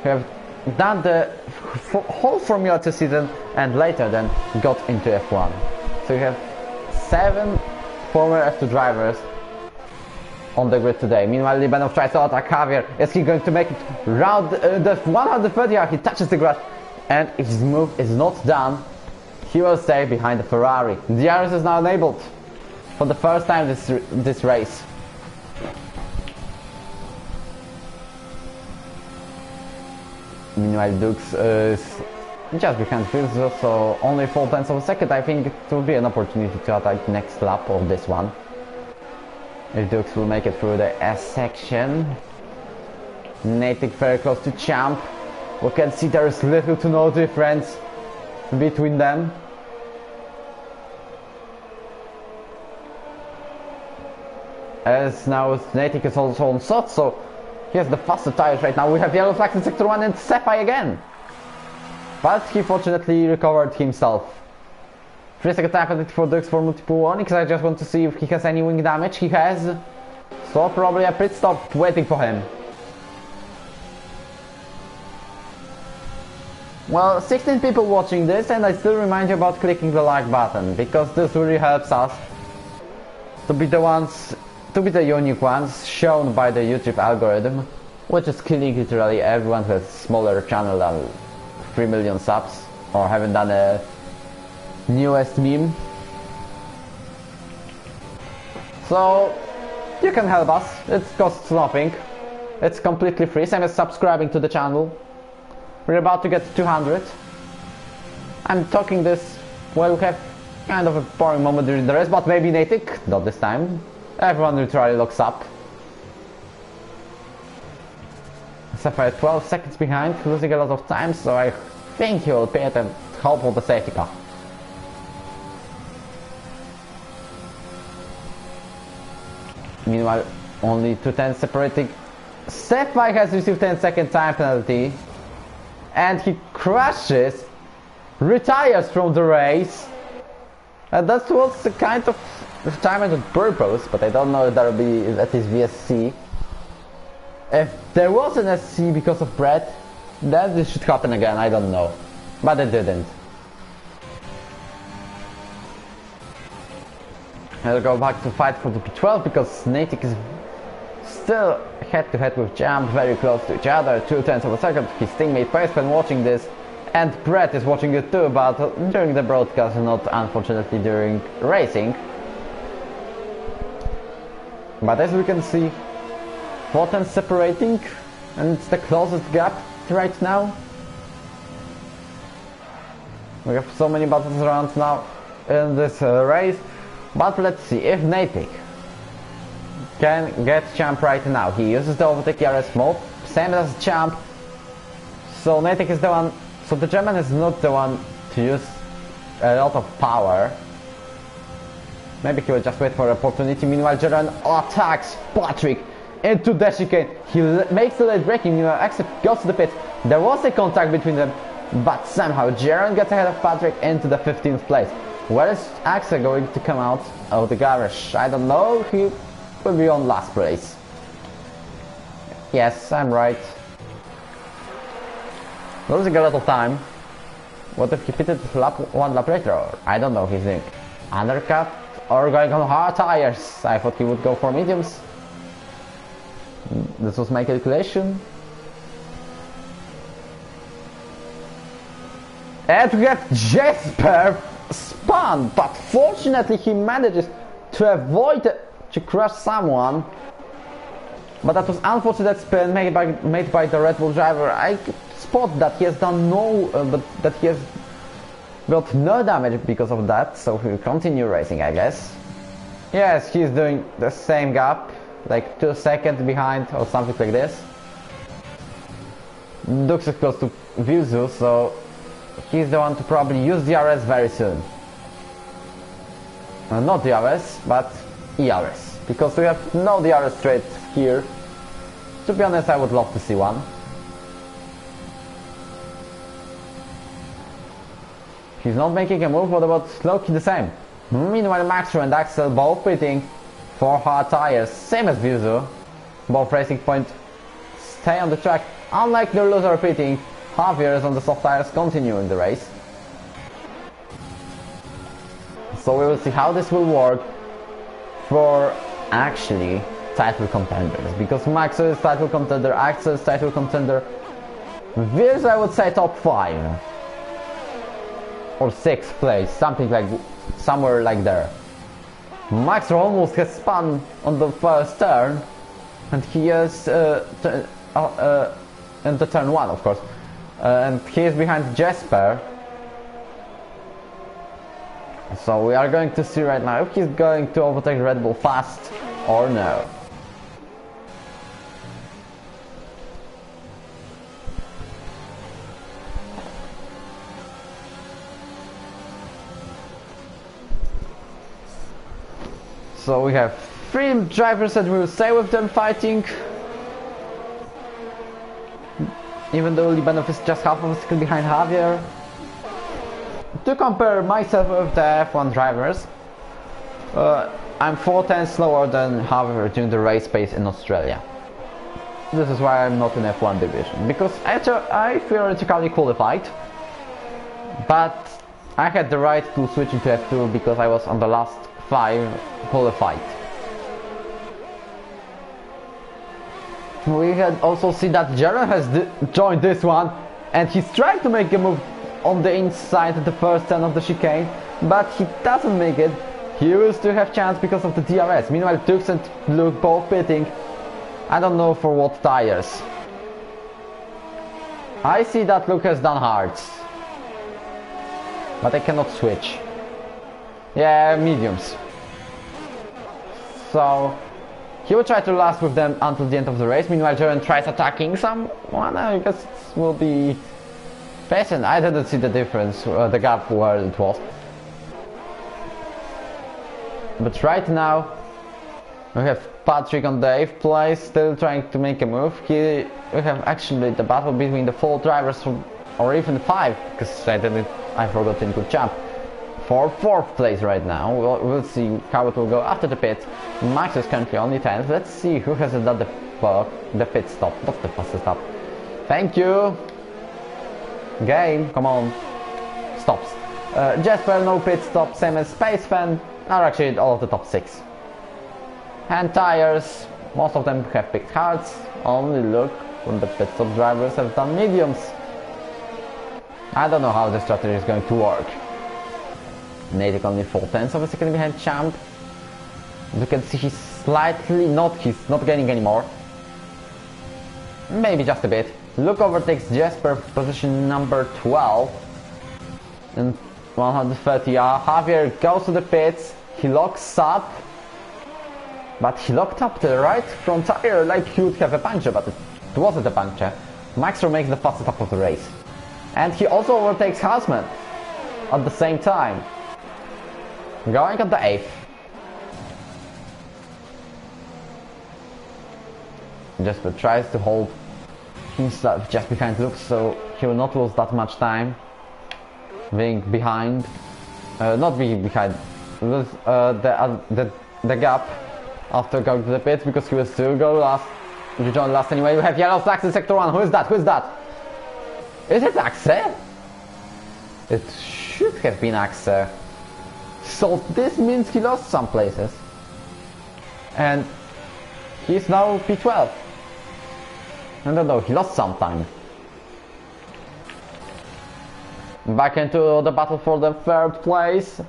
who have done the whole Formula 2 season and later then got into F1. So you have 7 former F2 drivers on the grid today. Meanwhile, Libanov tries to attack Javier. Is he going to make it round the 130? He touches the grass, and if his move is not done, he will stay behind the Ferrari. DRS is now enabled for the first time this race. Meanwhile, Dux is just behind Filzo, so only 0.4 of a second. I think it will be an opportunity to attack next lap of this one. If Dux will make it through the S section. Natic very close to Champ. We can see there is little to no difference between them. As now Natic is also on soft, so he has the faster tires right now. We have yellow flags in sector 1 and Seppi again. But he fortunately recovered himself. 3-second time penalty for Dux for multiple warnings. I just want to see if he has any wing damage. He has. So probably a pit stop waiting for him. Well, 16 people watching this, and I still remind you about clicking the like button, because this really helps us to be the unique ones shown by the YouTube algorithm, which is killing literally everyone who has a smaller channel than 3 million subs or haven't done a newest meme. So you can help us, it costs nothing, it's completely free, same as subscribing to the channel. We're about to get 200. I'm talking this while we have kind of a boring moment during the race, but maybe Natic, not this time. Everyone literally looks up. Sapphire 12 seconds behind, losing a lot of time, so I think he will pit and hope for the safety car. Meanwhile, only 2 separating. Sapphire has received 10-second time penalty, and he crashes, retires from the race, and that was a kind of retirement on purpose, but I don't know if that will be at his VSC. If there was an SC because of Brett, then this should happen again, I don't know. But it didn't. I'll go back to fight for the P12 because Natic is still head-to-head with Jump, very close to each other, 0.2 of a second. His teammate Paceman watching this, and Brett is watching it too, but during the broadcast, not unfortunately during racing. But as we can see, 4 separating, and it's the closest gap right now. We have so many battles around now in this race, but let's see if Natic can get Champ right now. He uses the overtake RS mode, same as Champ, so Natic is the one, so the German is not the one to use a lot of power. Maybe he will just wait for an opportunity. Meanwhile, Jeron attacks Patrick into the chicane. He makes the late braking, except goes to the pit. There was a contact between them, but somehow Jeron gets ahead of Patrick into the 15th place. Where is Axel going to come out of the garage? I don't know. He will be on last place. Yes, I'm right. Losing a lot of time. What if he pitted one lap later? I don't know if he's doing undercut or going on hard tires. I thought he would go for mediums. This was my calculation. And we get Jesper spun, but fortunately he manages to avoid to crush someone. But that was unfortunate spin made by the Red Bull driver. I could spot that he has done that he has got no damage because of that, so he'll continue racing, I guess. Yes, he's doing the same gap, like 2 seconds behind or something like this. Dux is close to Vilzu, so he's the one to probably use DRS very soon. Not DRS, but ERS, because we have no DRS straight here. To be honest, I would love to see one. He's not making a move. What about Loki? The same. Meanwhile, Maxer and Axel both pitting for hard tires, same as Vilzu. Both Racing Point stay on the track. Unlike the loser pitting, Javier is on the soft tires, continuing the race. So we will see how this will work for actually title contenders, because Maxer is title contender, Axel is title contender. Vilzu, I would say top 5 or 6th place, somewhere like there. Maxer almost has spun on the first turn, and he is in the turn 1, of course, and he is behind Jesper. So we are going to see right now if he's going to overtake Red Bull fast or no. So we have 3 drivers that will stay with them fighting. Even though Libanov is just half of a second behind Javier. To compare myself with the F1 drivers, I'm 4 tenths slower than Javier during the race pace in Australia. This is why I'm not in F1 division, because I theoretically qualified, but I had the right to switch into F2 because I was on the last 5 qualified. We can also see that Jaron has joined this one, and he's trying to make a move on the inside at the first turn of the chicane, but he doesn't make it. He will still have chance because of the DRS. Meanwhile, Dux and Luke both pitting. I don't know for what tires. I see that Luke has done hards, but I cannot switch. Yeah, mediums. So he will try to last with them until the end of the race. Meanwhile, Jaron tries attacking someone. I guess it will be patient. I didn't see the difference, the gap where it was. But right now, we have Patrick on the 8th place, still trying to make a move. We have actually the battle between the 4 drivers, or even 5, because I forgot to include Champ, for 4th place right now. We'll see how it will go after the pit. Max is currently only 10th. Let's see who has done the pit stop, not the fastest stop. Thank you. Game, come on. Stops. Jesper, no pit stop, same as Space Fan, are actually all of the top 6. And tires, most of them have picked hards. Only look when the pit stop drivers have done mediums. I don't know how the strategy is going to work. Natick only 4 tenths of a second behind Champ. You can see he's not gaining anymore. Maybe just a bit. Luke overtakes Jesper, position number 12. And 130. Javier goes to the pits. He locks up. But he locked up the right front tire like he would have a puncture, but it wasn't a puncture. Maxer makes the fastest lap of the race. And he also overtakes Hausman at the same time. Going on the 8th. Jesper tries to hold himself just behind Luke, so he will not lose that much time being behind, not being behind, lose the gap after going to the pits, because he will still go last, rejoin last anyway. We have yellow flags in sector 1. Who is that? Is it Axel? It should have been Axel. So this means he lost some places. And he's now P12. I don't know, he lost some time. Back into the battle for the third place.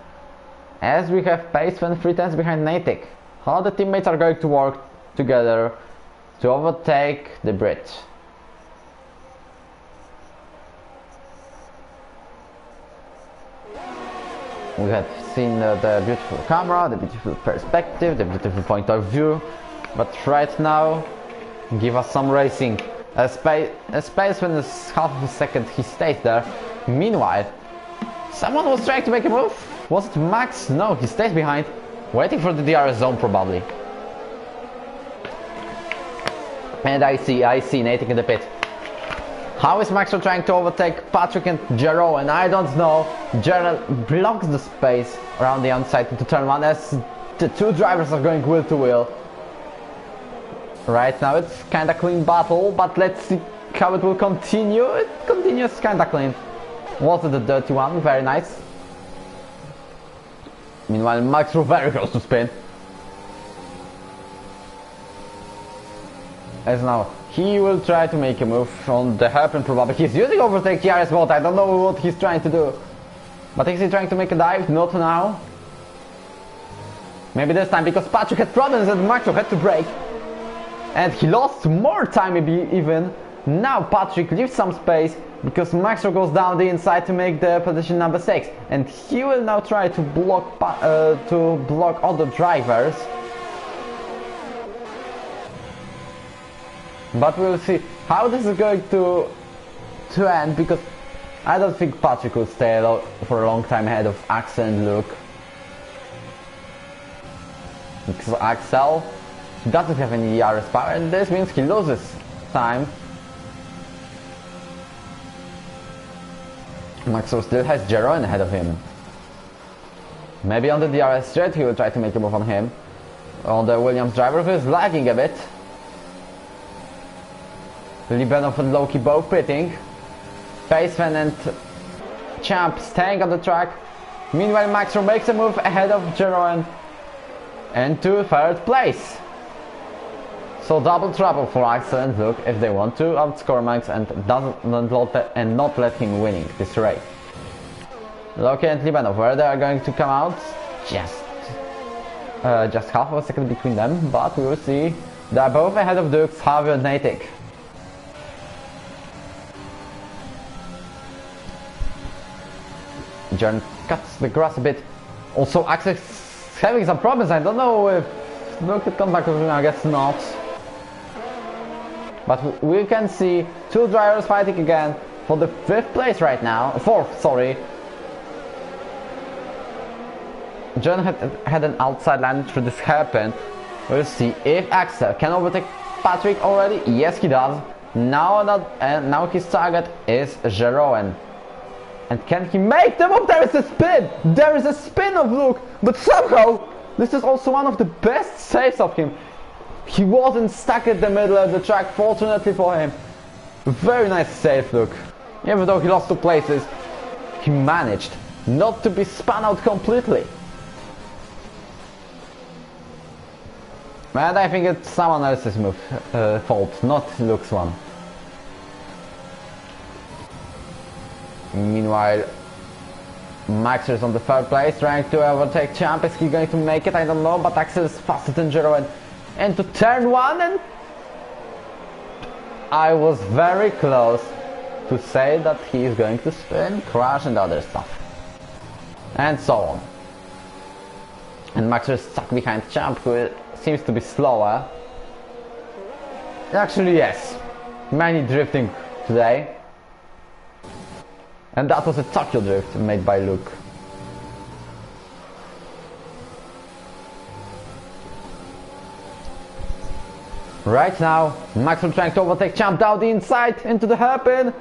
As we have pace and 3 tenths behind Natick. How the teammates are going to work together to overtake the Brit. We have seen the beautiful camera, the beautiful perspective, the beautiful point of view, but right now, give us some racing. A space when it's half of a second he stays there. Meanwhile, someone was trying to make a move. Was it Max? No, he stays behind, waiting for the DRS zone probably. And I see Natick in the pit. How is Maxwell trying to overtake Patrick and Jero? And I don't know. Jero blocks the space around the outside into turn 1 as the 2 drivers are going wheel to wheel. Right now it's kinda clean battle, but let's see how it will continue. It continues kinda clean. Was it the dirty one? Very nice. Meanwhile, Maxwell very close to spin. As now he will try to make a move on the hairpin probably. He's using overtake here as well. I don't know what he's trying to do. But is he trying to make a dive? Not now. Maybe this time because Patrick had problems and Maxwell had to brake. And he lost more time maybe even. Now Patrick leaves some space because Maxwell goes down the inside to make the position number 6. And he will now try to block other drivers. But we'll see how this is going to end, because I don't think Patrick will stay for a long time ahead of Axel and Luke. Because Axel doesn't have any DRS power, and this means he loses time. Maxwell still has Jeroen ahead of him. Maybe on the DRS straight he will try to make a move on him. On the Williams driver who is lagging a bit. Libenov and Loki both pitting. Paceman and Champ staying on the track. Meanwhile Maxwell makes a move ahead of Jeroen and to 3rd place. So double trouble for Axel and Luke if they want to outscore Max and not let him winning this race. Loki and Libenov, where they are going to come out, just half of a second between them, but we will see. They are both ahead of Dukes, Harvey and Natick. John cuts the grass a bit. Also Axel is having some problems. I don't know if Luke could come back with him, I guess not. But we can see 2 drivers fighting again for the 5th place right now. 4th, sorry. John had an outside line through this hairpin. We'll see if Axel can overtake Patrick already. Yes, he does. Now his target is Jeroen. And can he make the move? There is a spin! There is a spin of Luke! But somehow, this is also one of the best saves of him. He wasn't stuck at the middle of the track, fortunately for him. Very nice save, Luke. Even though he lost 2 places, he managed not to be spun out completely. And I think it's someone else's fault, not Luke's one. Meanwhile, Max is on the 3rd place, trying to overtake Champ. Is he going to make it? I don't know, but Axel is faster than Jeroen. Into turn 1, and I was very close to say that he is going to spin, crash and other stuff. And so on. And Max is stuck behind Champ, who seems to be slower. Actually, yes. Many drifting today. And that was a Tokyo drift made by Luke. Right now, Maxwell trying to overtake Champ down the inside into the hairpin.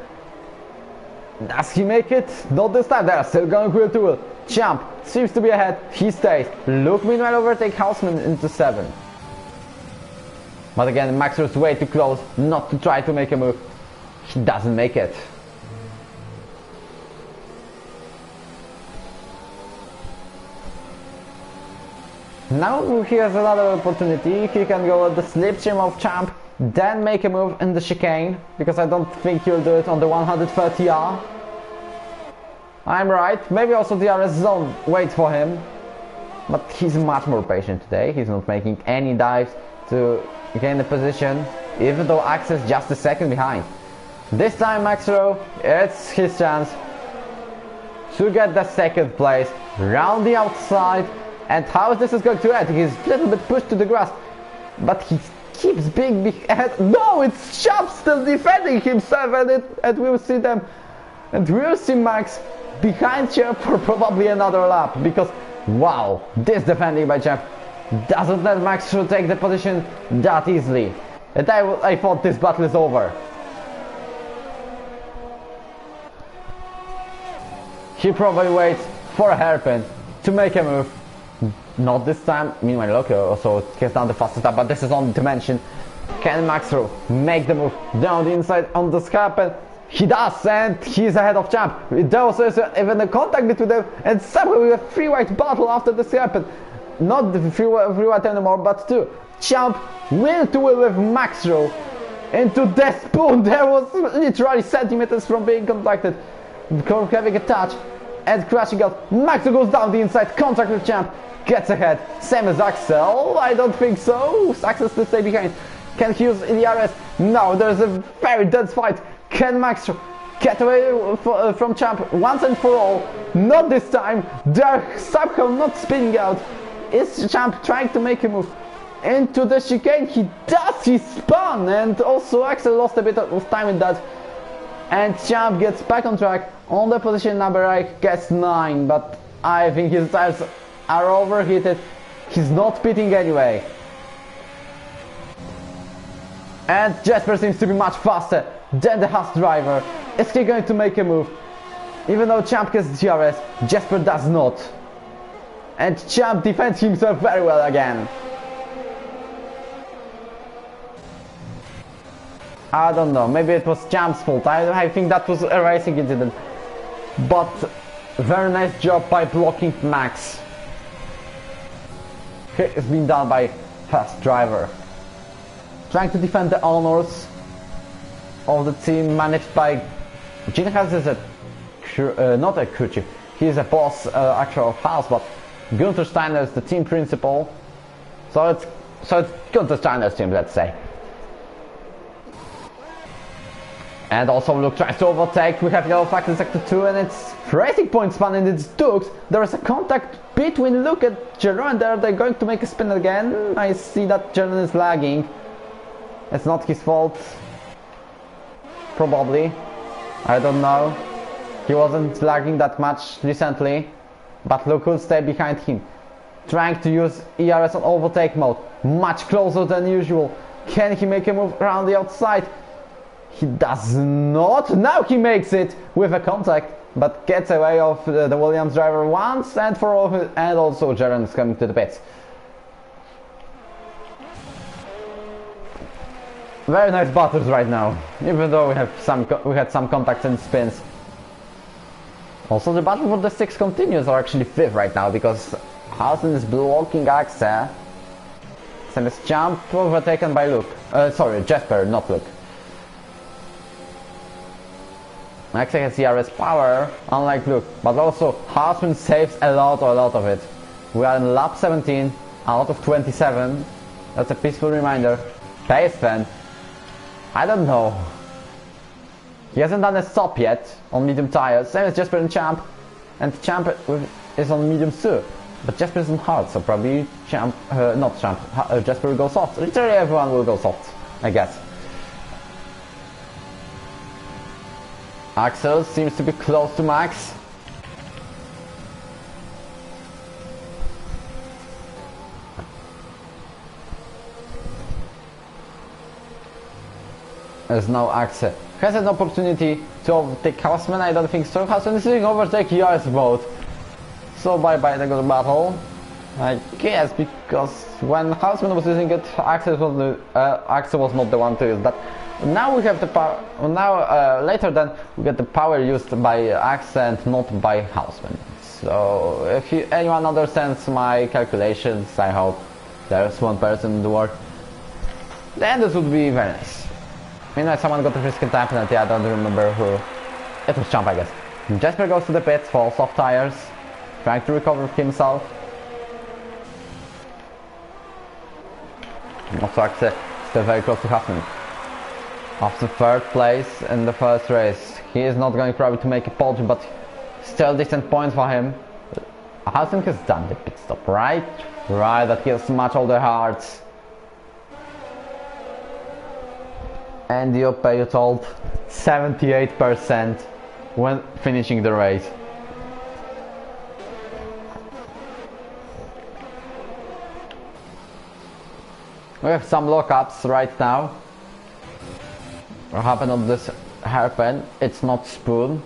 Does he make it? Not this time, they are still going wheel to wheel. Champ seems to be ahead, he stays. Luke meanwhile overtake Houseman into 7. But again, Maxwell's way too close not to try to make a move. He doesn't make it. Now he has another opportunity. He can go at the slipstream of Champ, then make a move in the chicane, because I don't think he'll do it on the 130R. I'm right. Maybe also the RS zone waits for him. But he's much more patient today. He's not making any dives to gain the position, even though Axe is just a second behind. This time Maxro, it's his chance to get the second place round the outside. And how this is going to end? He's a little bit pushed to the grass, but he keeps being ahead. No, it's Champ still defending himself, and we'll see them, and we'll see Max behind Champ for probably another lap, because wow, this defending by Champ doesn't let Max to take the position that easily. And I thought this battle is over. He probably waits for a hairpin to make a move. Not this time. Meanwhile, Loco also gets down the fastest lap, but this is on dimension. Can Maxro make the move down the inside on the hairpin? He does, and he's ahead of Champ. There was even a contact between them, and somehow we have free white battle after this happened. Not the free white anymore, but two. Champ will to wheel with Maxro into the spoon. There was literally centimeters from being contacted, having a touch and crashing out. Maxro goes down the inside, contact with Champ, gets ahead. Same as Axel. I don't think so. Axel still stay behind. Can he use the RS? No, there's a very dense fight. Can Max get away from Champ once and for all? Not this time. They're somehow not spinning out. Is Champ trying to make a move into the chicane? He does. He spun, and also Axel lost a bit of time in that. And Champ gets back on track on the position number, I guess, 9. But I think his tires are overheated. He's not pitting anyway. And Jasper seems to be much faster than the Haas driver. Is he going to make a move? Even though Champ gets DRS, Jasper does not. And Champ defends himself very well again. I don't know, maybe it was Champ's fault. I think that was a racing incident. But very nice job by blocking Max. It's been done by Haas driver. Trying to defend the honors of the team managed by Gene Haas is not a crew chief. He is a boss actual of Haas, but Gunther Steiner is the team principal. So it's Gunther Steiner's team, let's say. And also Luke tries to overtake. We have yellow flag in sector 2, and it's Racing Point spun and it's Dukes. There is a contact between Luke and Jeroen there. They're going to make a spin again. I see that Jeroen is lagging. It's not his fault. Probably. I don't know. He wasn't lagging that much recently. But Luke will stay behind him. Trying to use ERS on overtake mode. Much closer than usual. Can he make a move around the outside? He does not. Now he makes it with a contact, but gets away of the Williams driver once and for all, and also Jeroen is coming to the pits. Very nice battles right now, even though we had some contacts and spins. Also, the battle for the 6 continues, or actually 5th right now, because Hausen is blocking Axe. Same as Champ overtaken by Luke. Sorry, Jasper, not Luke. Axe has CRS power, unlike Luke, but also Hausman saves a lot of it. We are in lap 17 out of 27. That's a peaceful reminder. Pace fan. I don't know. He hasn't done a stop yet on medium tires, same as Jasper and Champ. And Champ is on medium too. But Jasper is on hard, so probably Jasper will go soft. Literally everyone will go soft, I guess. Axel seems to be close to Max. There's no Axel. Has an opportunity to overtake Hausman. I don't think so. Hausman is doing overtake yours both. So bye bye the good battle. I guess because when Hausman was using it, Axel was not the one to use that. Now we have the power. Now later then we get the power used by Axe and not by Hausman. It's So if anyone understands my calculations, I hope there's one person in the world, then this would be very nice. Meanwhile, someone got a free skip time penalty, I don't remember who. It was Champ, I guess. Jasper goes to the pits, falls off tires, trying to recover himself. Also, Axe still very close to Hassman. After third place in the first race, he is not going probably to make a podium, but still decent points for him. Hassman has done the pit stop, right? Right, that he has much older hearts. And the Opay told 78% when finishing the race. We have some lockups right now. What happened on this hairpin? It's not Spoon.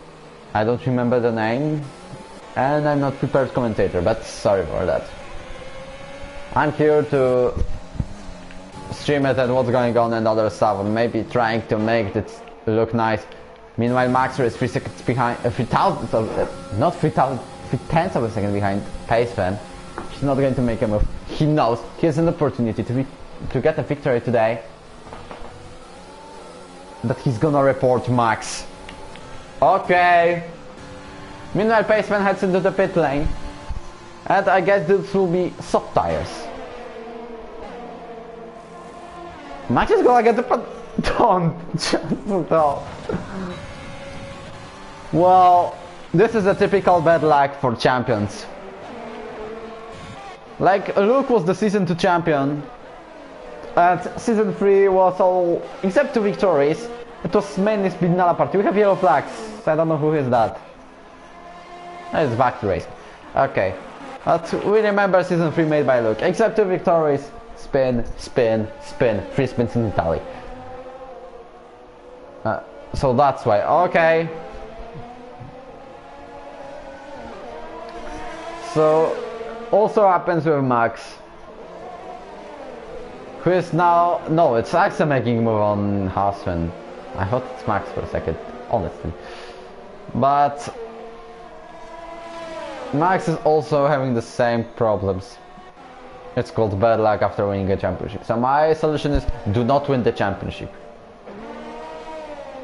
I don't remember the name. And I'm not prepared commentator, but sorry for that. I'm here to stream it and what's going on and other stuff, and maybe trying to make it look nice. Meanwhile, Maxer is 3 seconds behind, 3,000 of, not 3,000, 3/10 of a second behind Paceman. He's not going to make a move. He knows he has an opportunity to get a victory today. That he's gonna report Max. Okay. Meanwhile, Paceman heads into the pit lane. And I guess this will be soft tires. Max is gonna get the don't. Well, this is a typical bad luck for champions. Like, Luke was the season 2 champion. And season 3 was all, except 2 victories, it was mainly Spinella party. We have yellow flags, so I don't know who is that. It's back to race. Okay. But we remember season 3 made by Luke. Except 2 victories, spin, spin, spin. 3 spins in Italy. So that's why. Okay. So, also happens with Max. Who is now... No, it's Axe making a move on Hassman. I thought it's Max for a second, honestly. But... Max is also having the same problems. It's called bad luck after winning a championship. So my solution is do not win the championship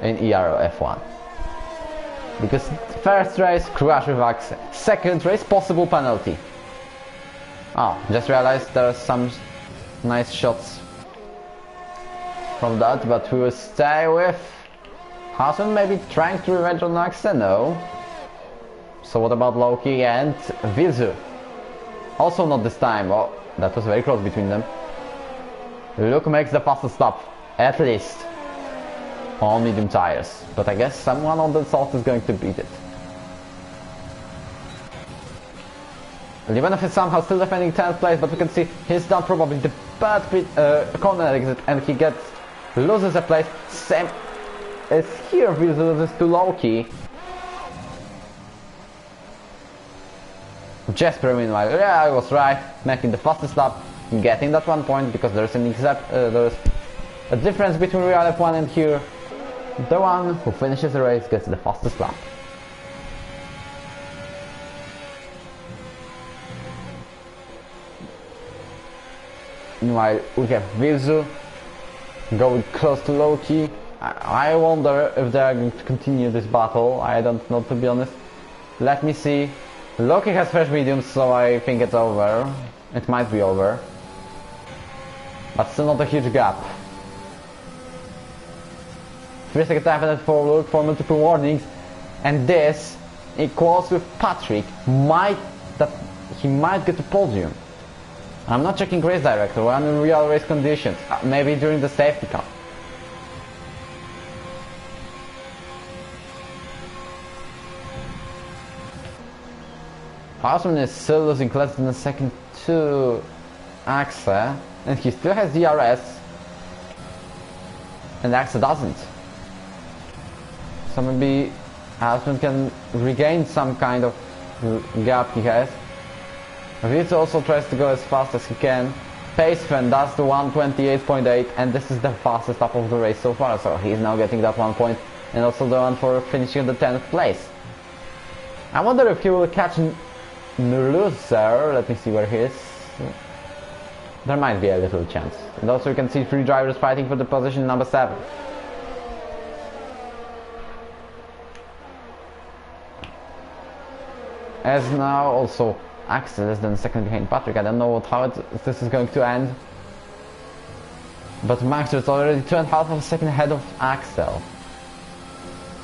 in ERO F1. Because first race, crash with Axe. Second race, possible penalty. Oh, just realized there's some nice shots from that, but we will stay with Hassman, maybe trying to revenge on Axe, no. So what about Loki and Vizu? Also not this time. Oh, that was very close between them. Luke makes the fastest stop, at least on medium tires, but I guess someone on the soft is going to beat it. Livanov is somehow still defending 10th place, but we can see he's done probably the bad corner exit, and he loses a place. Same as here, Vizu loses to Loki. Jasper, meanwhile, yeah, I was right, making the fastest lap, getting that 1 point, because there's there's a difference between real F1 and here. The one who finishes the race gets the fastest lap. Meanwhile, we have Vizu going close to Loki. I wonder if they are going to continue this battle. I don't know, to be honest. Let me see. Loki has fresh mediums, so I think it's over. It might be over. But still not a huge gap. 3 seconds after for Luke for multiple warnings. And this equals with Patrick. He might get a podium. I'm not checking race director, we're in real race conditions. Maybe during the safety car. Hassman is still losing less than a second to Axe, and he still has DRS, and Axe doesn't. So maybe Hassman can regain some kind of gap he has. Vizu also tries to go as fast as he can. Paceman does the 1:28.8, and this is the fastest lap of the race so far, so he's now getting that 1 point, and also the one for finishing the 10th place. I wonder if he will catch loser. Let me see where he is. There might be a little chance. And also you can see 3 drivers fighting for the position number 7. As now also Axel is then second behind Patrick. I don't know how this is going to end. But Max is already 2.5 of a second ahead of Axel.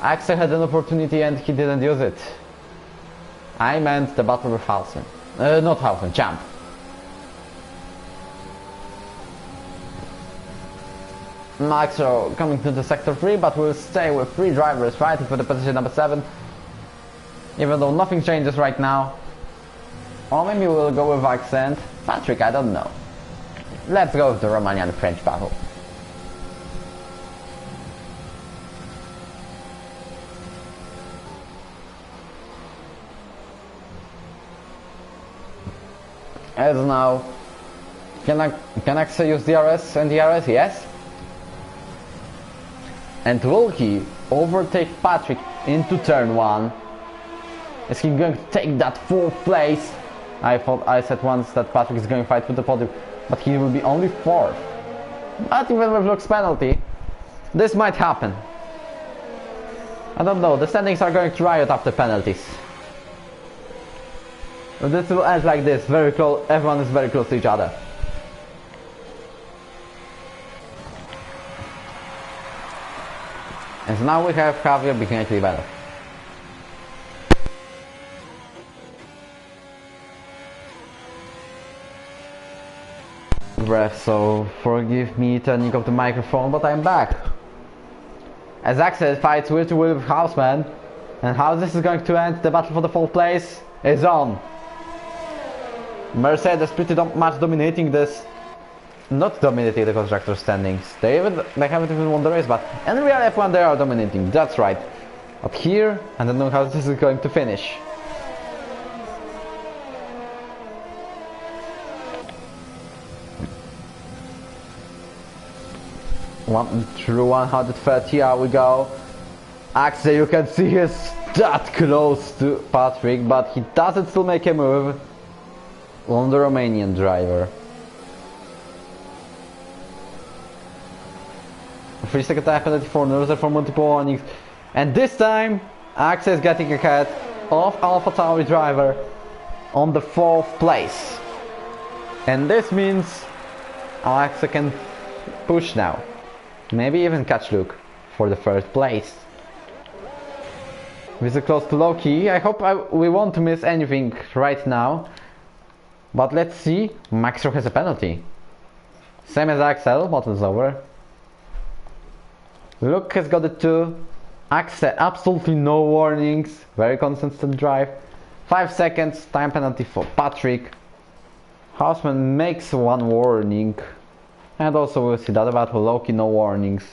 Axel had an opportunity and he didn't use it. I meant the battle with Halsen. Not Halsen, Champ. Max coming to the sector 3, but will stay with 3 drivers fighting for the position number 7. Even though nothing changes right now. Or maybe we'll go with Accent. Patrick, I don't know. Let's go with the Romanian-French battle. As now, can Axel use DRS and DRS? Yes. And will he overtake Patrick into turn 1? Is he going to take that 4th place? I said once that Patrick is going to fight for the podium, but he will be only 4th. But even with Luke's penalty, this might happen. I don't know, the standings are going to riot after penalties. But this will end like this, very close, everyone is very close to each other. And now we have Javier behind Libero. So forgive me turning off the microphone, but I'm back. As Axel fights with Houseman, and how this is going to end, the battle for the 4th place is on. Mercedes pretty much dominating this, not dominating the constructor standings. They haven't even won the race, but in real F1 they are dominating. That's right. But here, I don't know how this is going to finish. Through 130, here we go. Axel, you can see he's that close to Patrick, but he doesn't still make a move on the Romanian driver. 3-second time penalty for Nurser for multiple warnings. And this time, Axel is getting ahead of AlphaTauri driver on the 4th place. And this means Axel can push now. Maybe even catch Luke for the 3rd place. Visit close to Loki. I hope we won't miss anything right now. But let's see. Maxro has a penalty. Same as Axel, battle's over. Luke has got it too. Axel, absolutely no warnings. Very consistent drive. 5 seconds, time penalty for Patrick. Houseman makes 1 warning. And also we'll see that about Loki, no warnings.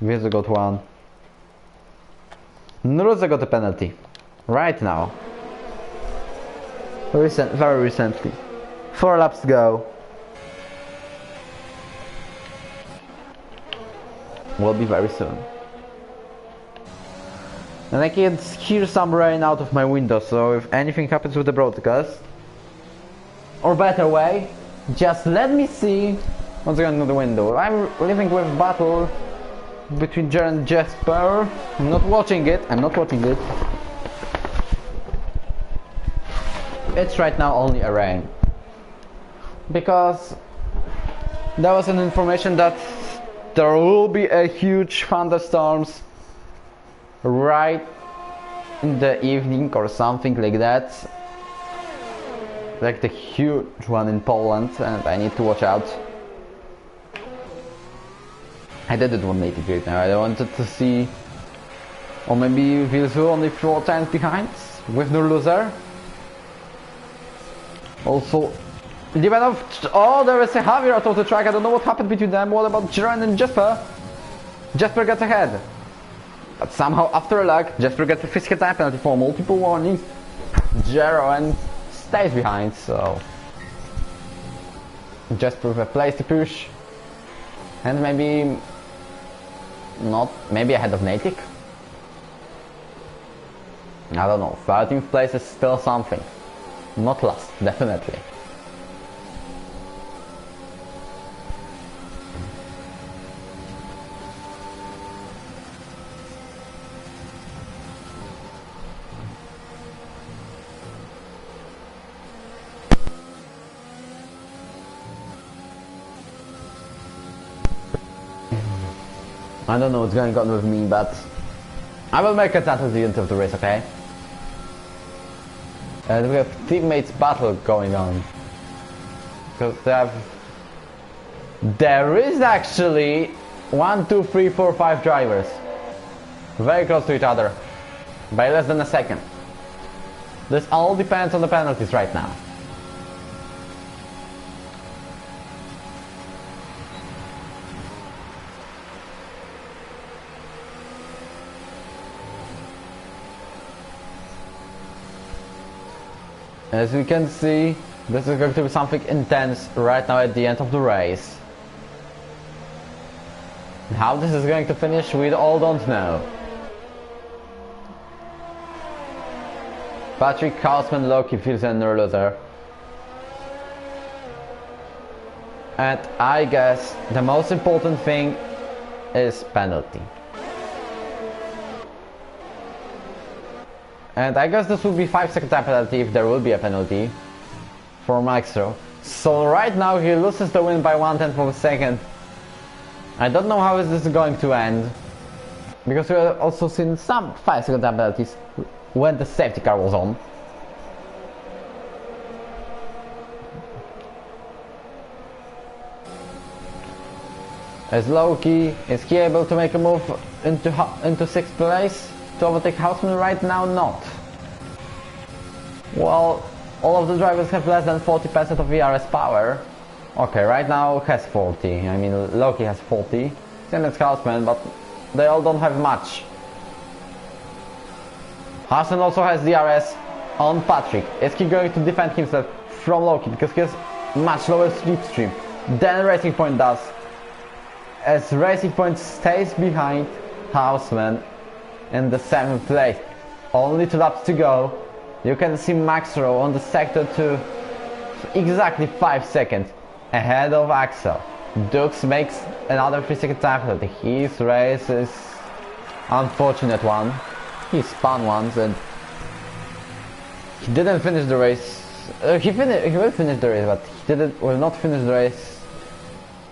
Vizu got 1. Nuruza got a penalty. Right now. Very recently. 4 laps to go. Will be very soon. And I can hear some rain out of my window, so if anything happens with the broadcast, or better way, just let me see what's going on in the window. I'm living with battle between Jer and Jesper. I'm not watching it. It's right now only a rain. Because there was an information that there will be a huge thunderstorms right in the evening or something like that. Like the huge one in Poland, and I need to watch out. I didn't want to great now. I wanted to see, or maybe Vilzu only 4 times behind with no loser. Also, oh, there is a Javier out of the track. I don't know what happened between them. What about Jiren and Jesper? Jesper gets ahead, but somehow after a lag, Jesper gets a physical time penalty for multiple warnings. Jiren stays behind, so Jesper with a place to push, and maybe ahead of Natick. I don't know. 13th place is still something. not last, definitely. I don't know what's going on with me, but I will make it until the end of the race, okay? And we have teammates battle going on. Because there is actually 1, 2, 3, 4, 5 drivers. Very close to each other. By less than a second. This all depends on the penalties right now. As we can see, this is going to be something intense right now at the end of the race. How this is going to finish, we all don't know. Patrick, Hausman, Loki, Fields and loser. And I guess the most important thing is penalty. And I guess this will be 5-second time penalty if there will be a penalty for Maxro. So right now he loses the win by 1/10 of a second. I don't know how is this going to end. Because we have also seen some 5-second time penalties when the safety car was on. As Loki, is he able to make a move into 6th place? To overtake Hausman right now? Not. Well, all of the drivers have less than 40% of VRS power. Okay, right now has 40. I mean, Loki has 40. Same as Hausman, but they all don't have much. Hausman also has DRS on Patrick. Is he going to defend himself from Loki? Because he has much lower slipstream than Racing Point does. As Racing Point stays behind Hausman in the 7th place. Only 2 laps to go. You can see Maxro on the sector 2 exactly 5 seconds ahead of Axel. Dux makes another 3-second time penalty. His race is unfortunate one. He spun once and he didn't finish the race. He will finish the race, but he will not finish the race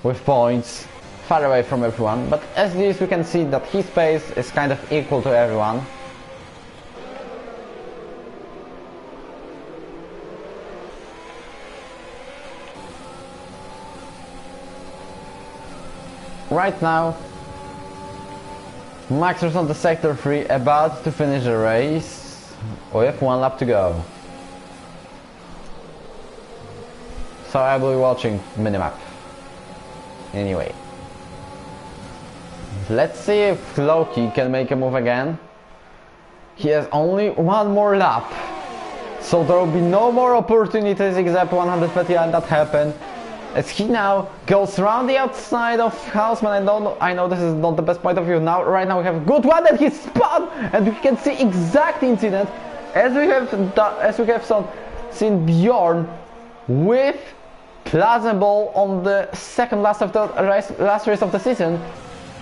with points. Far away from everyone, but as this we can see that his pace is kind of equal to everyone. Right now, Max is on the sector 3, about to finish the race with 1 lap to go. So I will be watching minimap. Anyway. Let's see if Loki can make a move again. He has only 1 more lap. So there will be no more opportunities except 130 and that happened. As he now goes around the outside of Hausman. I know this is not the best point of view. Now, right now we have a good one and he spun! And we can see exact incident as we have seen Bjorn with Plazable on the second last race of the season.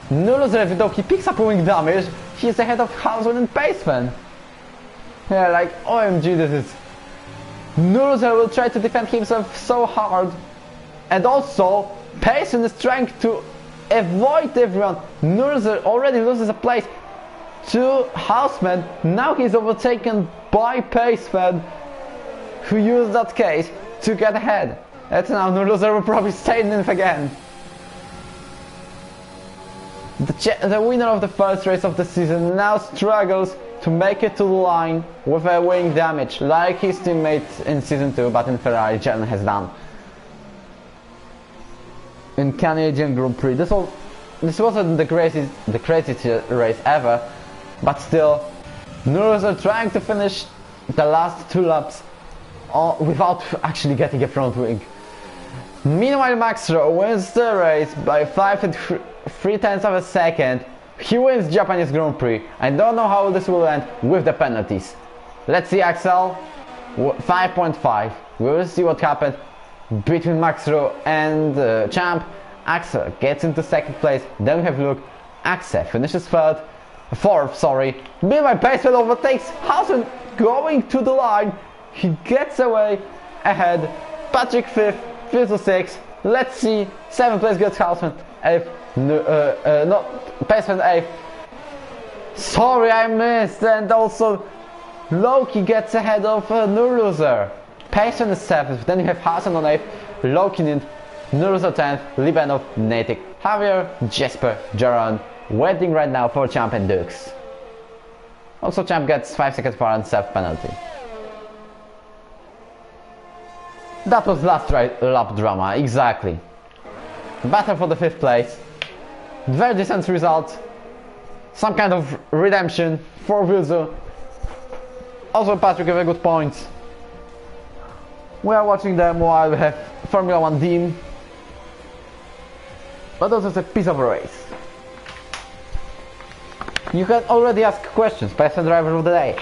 Nullzer, though he picks up wing damage, he's ahead of Hausman and Paceman. Yeah, like OMG, this is... Nullzer will try to defend himself so hard. And also, Paceman is trying to avoid everyone. Nullzer already loses a place to Hausman. Now he's overtaken by Paceman, who used that case to get ahead. And now Nullzer will probably stay in it again. The winner of the first race of the season now struggles to make it to the line with a wing damage, like his teammates in Season 2, but in Ferrari, Jen has done. In Canadian Grand Prix, this wasn't the craziest race ever, but still, Nullers are trying to finish the last 2 laps without actually getting a front wing. Meanwhile, Maxro wins the race by 5 and 3/10 of a second. He wins Japanese Grand Prix. I don't know how this will end with the penalties. Let's see, Axel. 5.5. We will see what happened between Maxro and Champ. Axel gets into second place. Then we have Luke. Axel finishes fourth, sorry. Meanwhile, Pacewell overtakes Housen going to the line. He gets away ahead. Patrick fifth, Fizzle sixth. Let's see. 7th place gets Housen. 8th, not Pacewell 8th. Sorry, I missed. And also Loki gets ahead of Nurloser. Pacewell is 7th. Then you have Housen on 8th. Loki in Nurloser 10th. Libanov, Natick, Javier, Jesper, Jaron. Waiting right now for Champ and Dukes. Also Champ gets 5 seconds for unsafe penalty. That was last lap drama, exactly. Battle for the 5th place. Very decent result. Some kind of redemption for Wilzo. Also Patrick with a good point. We are watching them while we have Formula 1 team. But also it's a piece of a race. You can already ask questions, Passenger Driver of the Day.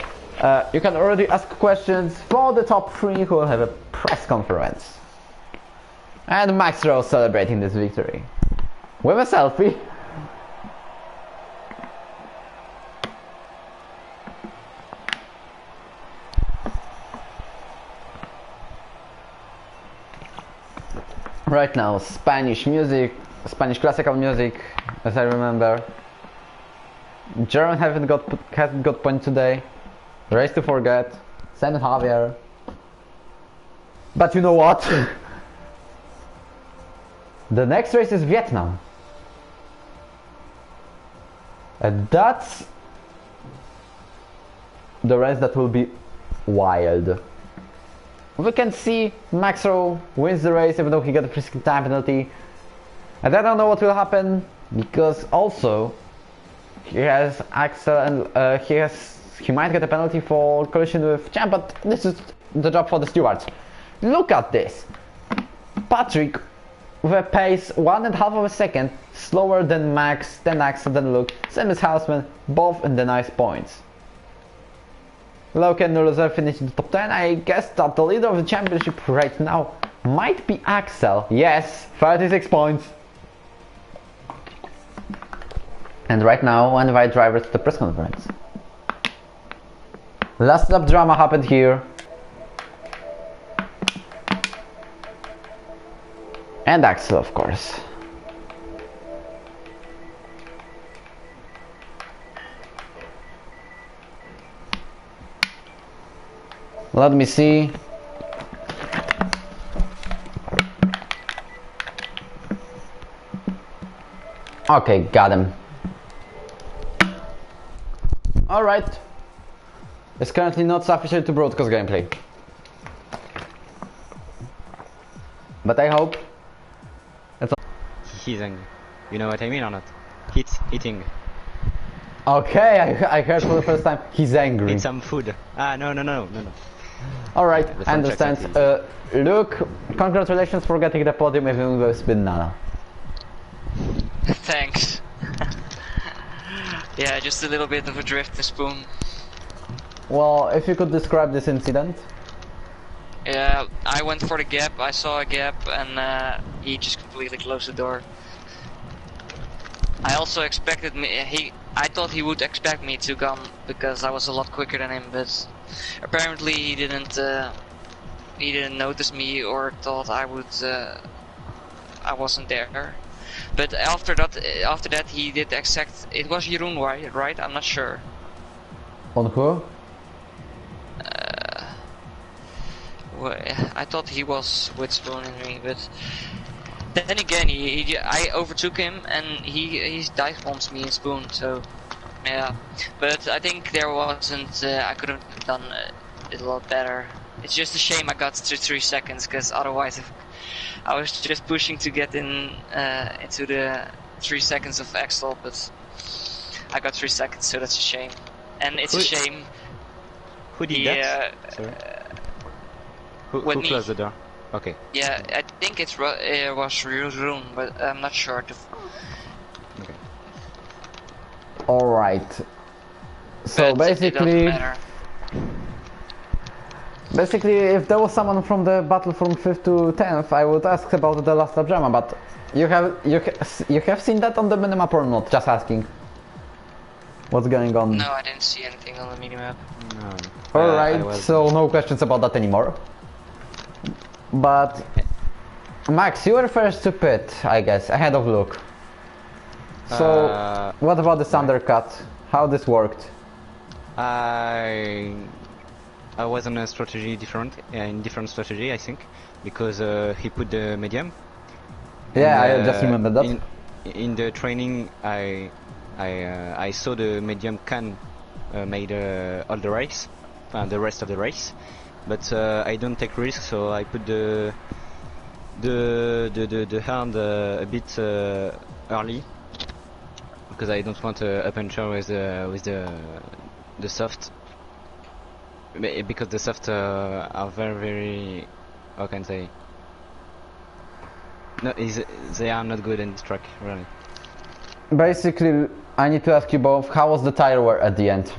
You can already ask questions for the top 3 who will have a press conference. And Max Rose celebrating this victory. With a selfie. Right now, Spanish music, Spanish classical music, as I remember. German hasn't got point today. Race to forget. Send Javier. But you know what? The next race is Vietnam. And that's the race that will be wild. We can see Maxro wins the race even though he got a prescribed time penalty. And I don't know what will happen because also he has Axel and he might get a penalty for collision with Champ, but this is the job for the stewards. Look at this. Patrick with a pace 1.5 of a second slower than Max, than Axel, than Luke. Same as Houseman, both in the nice points. Luke and Nurloser finished in the top 10. I guess that the leader of the championship right now might be Axel. Yes, 36 points. And right now I invite drivers to the press conference. Last lap drama happened here. And Axel, of course. Let me see. Okay, got him. Alright. It's currently not sufficient to broadcast gameplay. But I hope it's...
He's angry. You know what I mean or not? Eating.
Okay, I heard for the first time. He's angry.
Eat some food. Ah, no.
Alright, I understand. Luke, congratulations for getting the podium even with Spin Nana.
Thanks. Yeah, just a little bit of a drift to spoon.
Well, if you could describe this incident.
Yeah, I went for the gap, I saw a gap, and he just completely closed the door. I also expected I thought he would expect me to come because I was a lot quicker than him, but apparently he didn't notice me or thought I wasn't there. But after that he did exact. It was Jeroen, right? I'm not sure.
On who?
Well, I thought he was with spooning me, but then again, I overtook him and he dive bombs me in spoon. So yeah, but I think there wasn't. I could have done it a lot better. It's just a shame I got to 3 seconds, because otherwise, I was just pushing to get in into the 3 seconds of Axel, but I got 3 seconds, so that's a shame. And it's a shame.
Who did that? Sorry. Who closed the door? Okay.
Yeah, I think it was Jeroen, but I'm not sure.
Okay.
Alright. So
but
basically... Basically, if there was someone from the battle from 5th to 10th, I would ask about the last lap drama, but you have seen that on the minimap or not? Just asking. What's going on?
No, I didn't see anything on the minimap.
No.
Alright, so no questions about that anymore. But Max, you were first to pit, I guess, ahead of Luke. So what about this undercut? How this worked?
I was on a strategy in different strategy, I think, because he put the medium.
Yeah,
and,
I just remember that.
In the training, I saw the medium can made all the race, the rest of the race, but I don't take risks, so I put the hand a bit early, because I don't want a puncher with the soft, because the soft are very how can I say, no, they are not good in this track, really.
Basically, I need to ask you both, how was the tire wear at the end?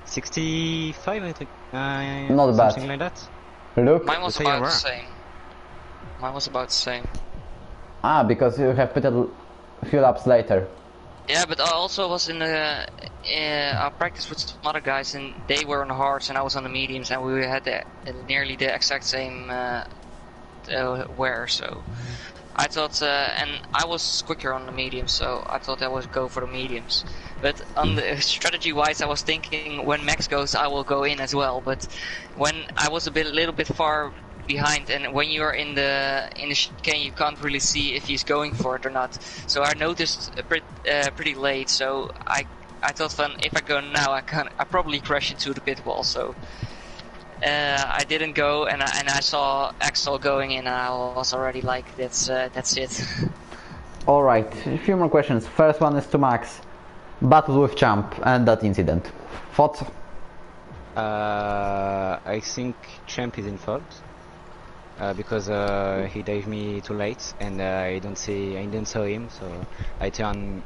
65, I think.
Not bad.
Something like that.
Luke?
Mine was about the same. Mine was about the same.
Ah, because you have pitted a few laps later.
Yeah, but I also was in I practiced with some other guys, and they were on the hards and I was on the mediums, and we had nearly the exact same wear, so I thought, and I was quicker on the mediums, so I thought I would go for the mediums. But on the strategy-wise, I was thinking when Max goes, I will go in as well. But when I was a little bit far behind, and when you're in the chicane, you can't really see if he's going for it or not. So I noticed pretty late. So I thought, if I go now, I probably crash into the pit wall. So I didn't go, and I saw Axel going in, and I was already like, that's it.
All right, a few more questions. First one is to Max. Battle with Champ and that incident. Thoughts?
I think Champ is in fault because he dived me too late, and I didn't saw him, so I turned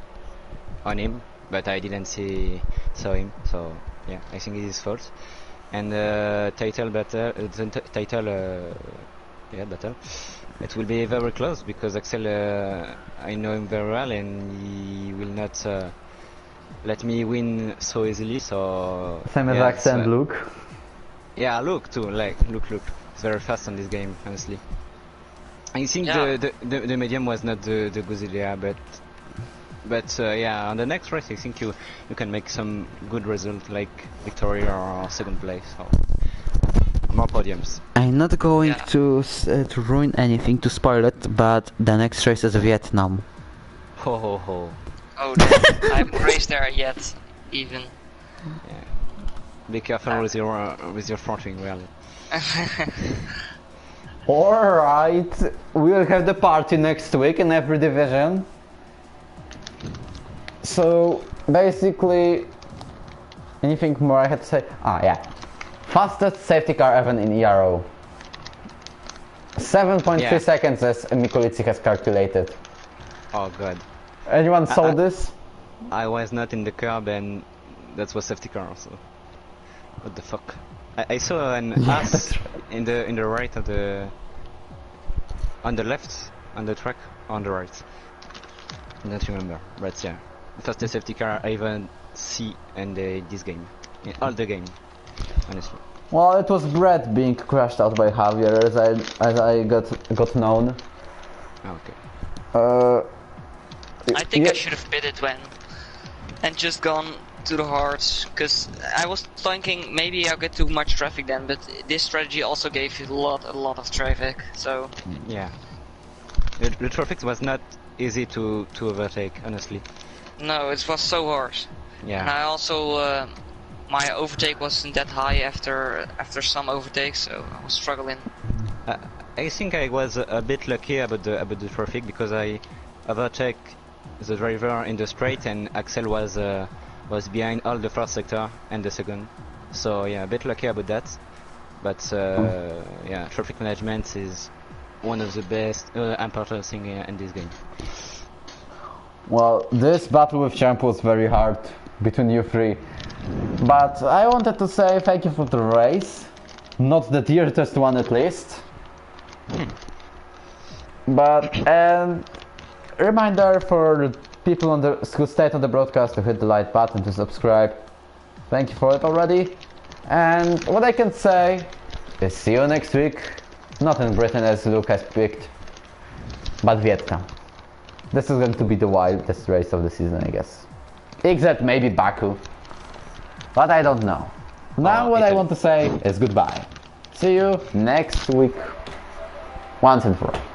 on him, but I didn't saw him. So yeah, I think it is his fault. And title battle, it will be very close because Axel, I know him very well, and he will not let me win so easily. So
same as Axel and Luke.
Yeah, Luke too. Luke, it's very fast on this game, honestly. I think the medium was not the good idea, but yeah, on the next race, I think you can make some good result, like victory or second place or more podiums.
I'm not going to ruin anything, to spoil it, but the next race is Vietnam.
Ho ho ho.
Oh, I haven't raced there yet, even.
Yeah. Be careful with your fronting, really.
Alright, we'll have the party next week in every division. So basically, anything more I had to say? Ah, yeah. Fastest safety car ever in ERO. 7.3 seconds as Mikulici has calculated.
Oh god.
Anyone saw this?
I was not in the curb, and that was safety car, so what the fuck. I saw an ass in the right of the on the left on the track on the right. I don't remember, but yeah. Fastest safety car I even see in this game, in all the game, honestly.
Well, it was Brett being crashed out by Javier, as I got known.
Okay.
I think I should have pitted and just gone to the hards, because I was thinking maybe I'll get too much traffic then, but this strategy also gave you a lot of traffic, so...
Yeah. The traffic was not easy to overtake, honestly.
No, it was so hard.
Yeah.
And I also... my overtake wasn't that high after some overtakes, so I was struggling.
I think I was a bit lucky about the traffic, because I overtake the driver in the straight, and Axel was behind all the first sector and the second. So yeah, a bit lucky about that. But yeah, traffic management is one of the best important thing in this game.
Well, this battle with Champ was very hard between you three. But I wanted to say thank you for the race. Not the dearest one at least. But reminder for people on who stayed on the broadcast to hit the like button to subscribe. Thank you for it already. And what I can say is see you next week. Not in Britain as Luke has picked, but Vietnam. This is going to be the wildest race of the season, I guess. Except maybe Baku. But I don't know. Now what I want to say is goodbye. See you next week. Once and for all.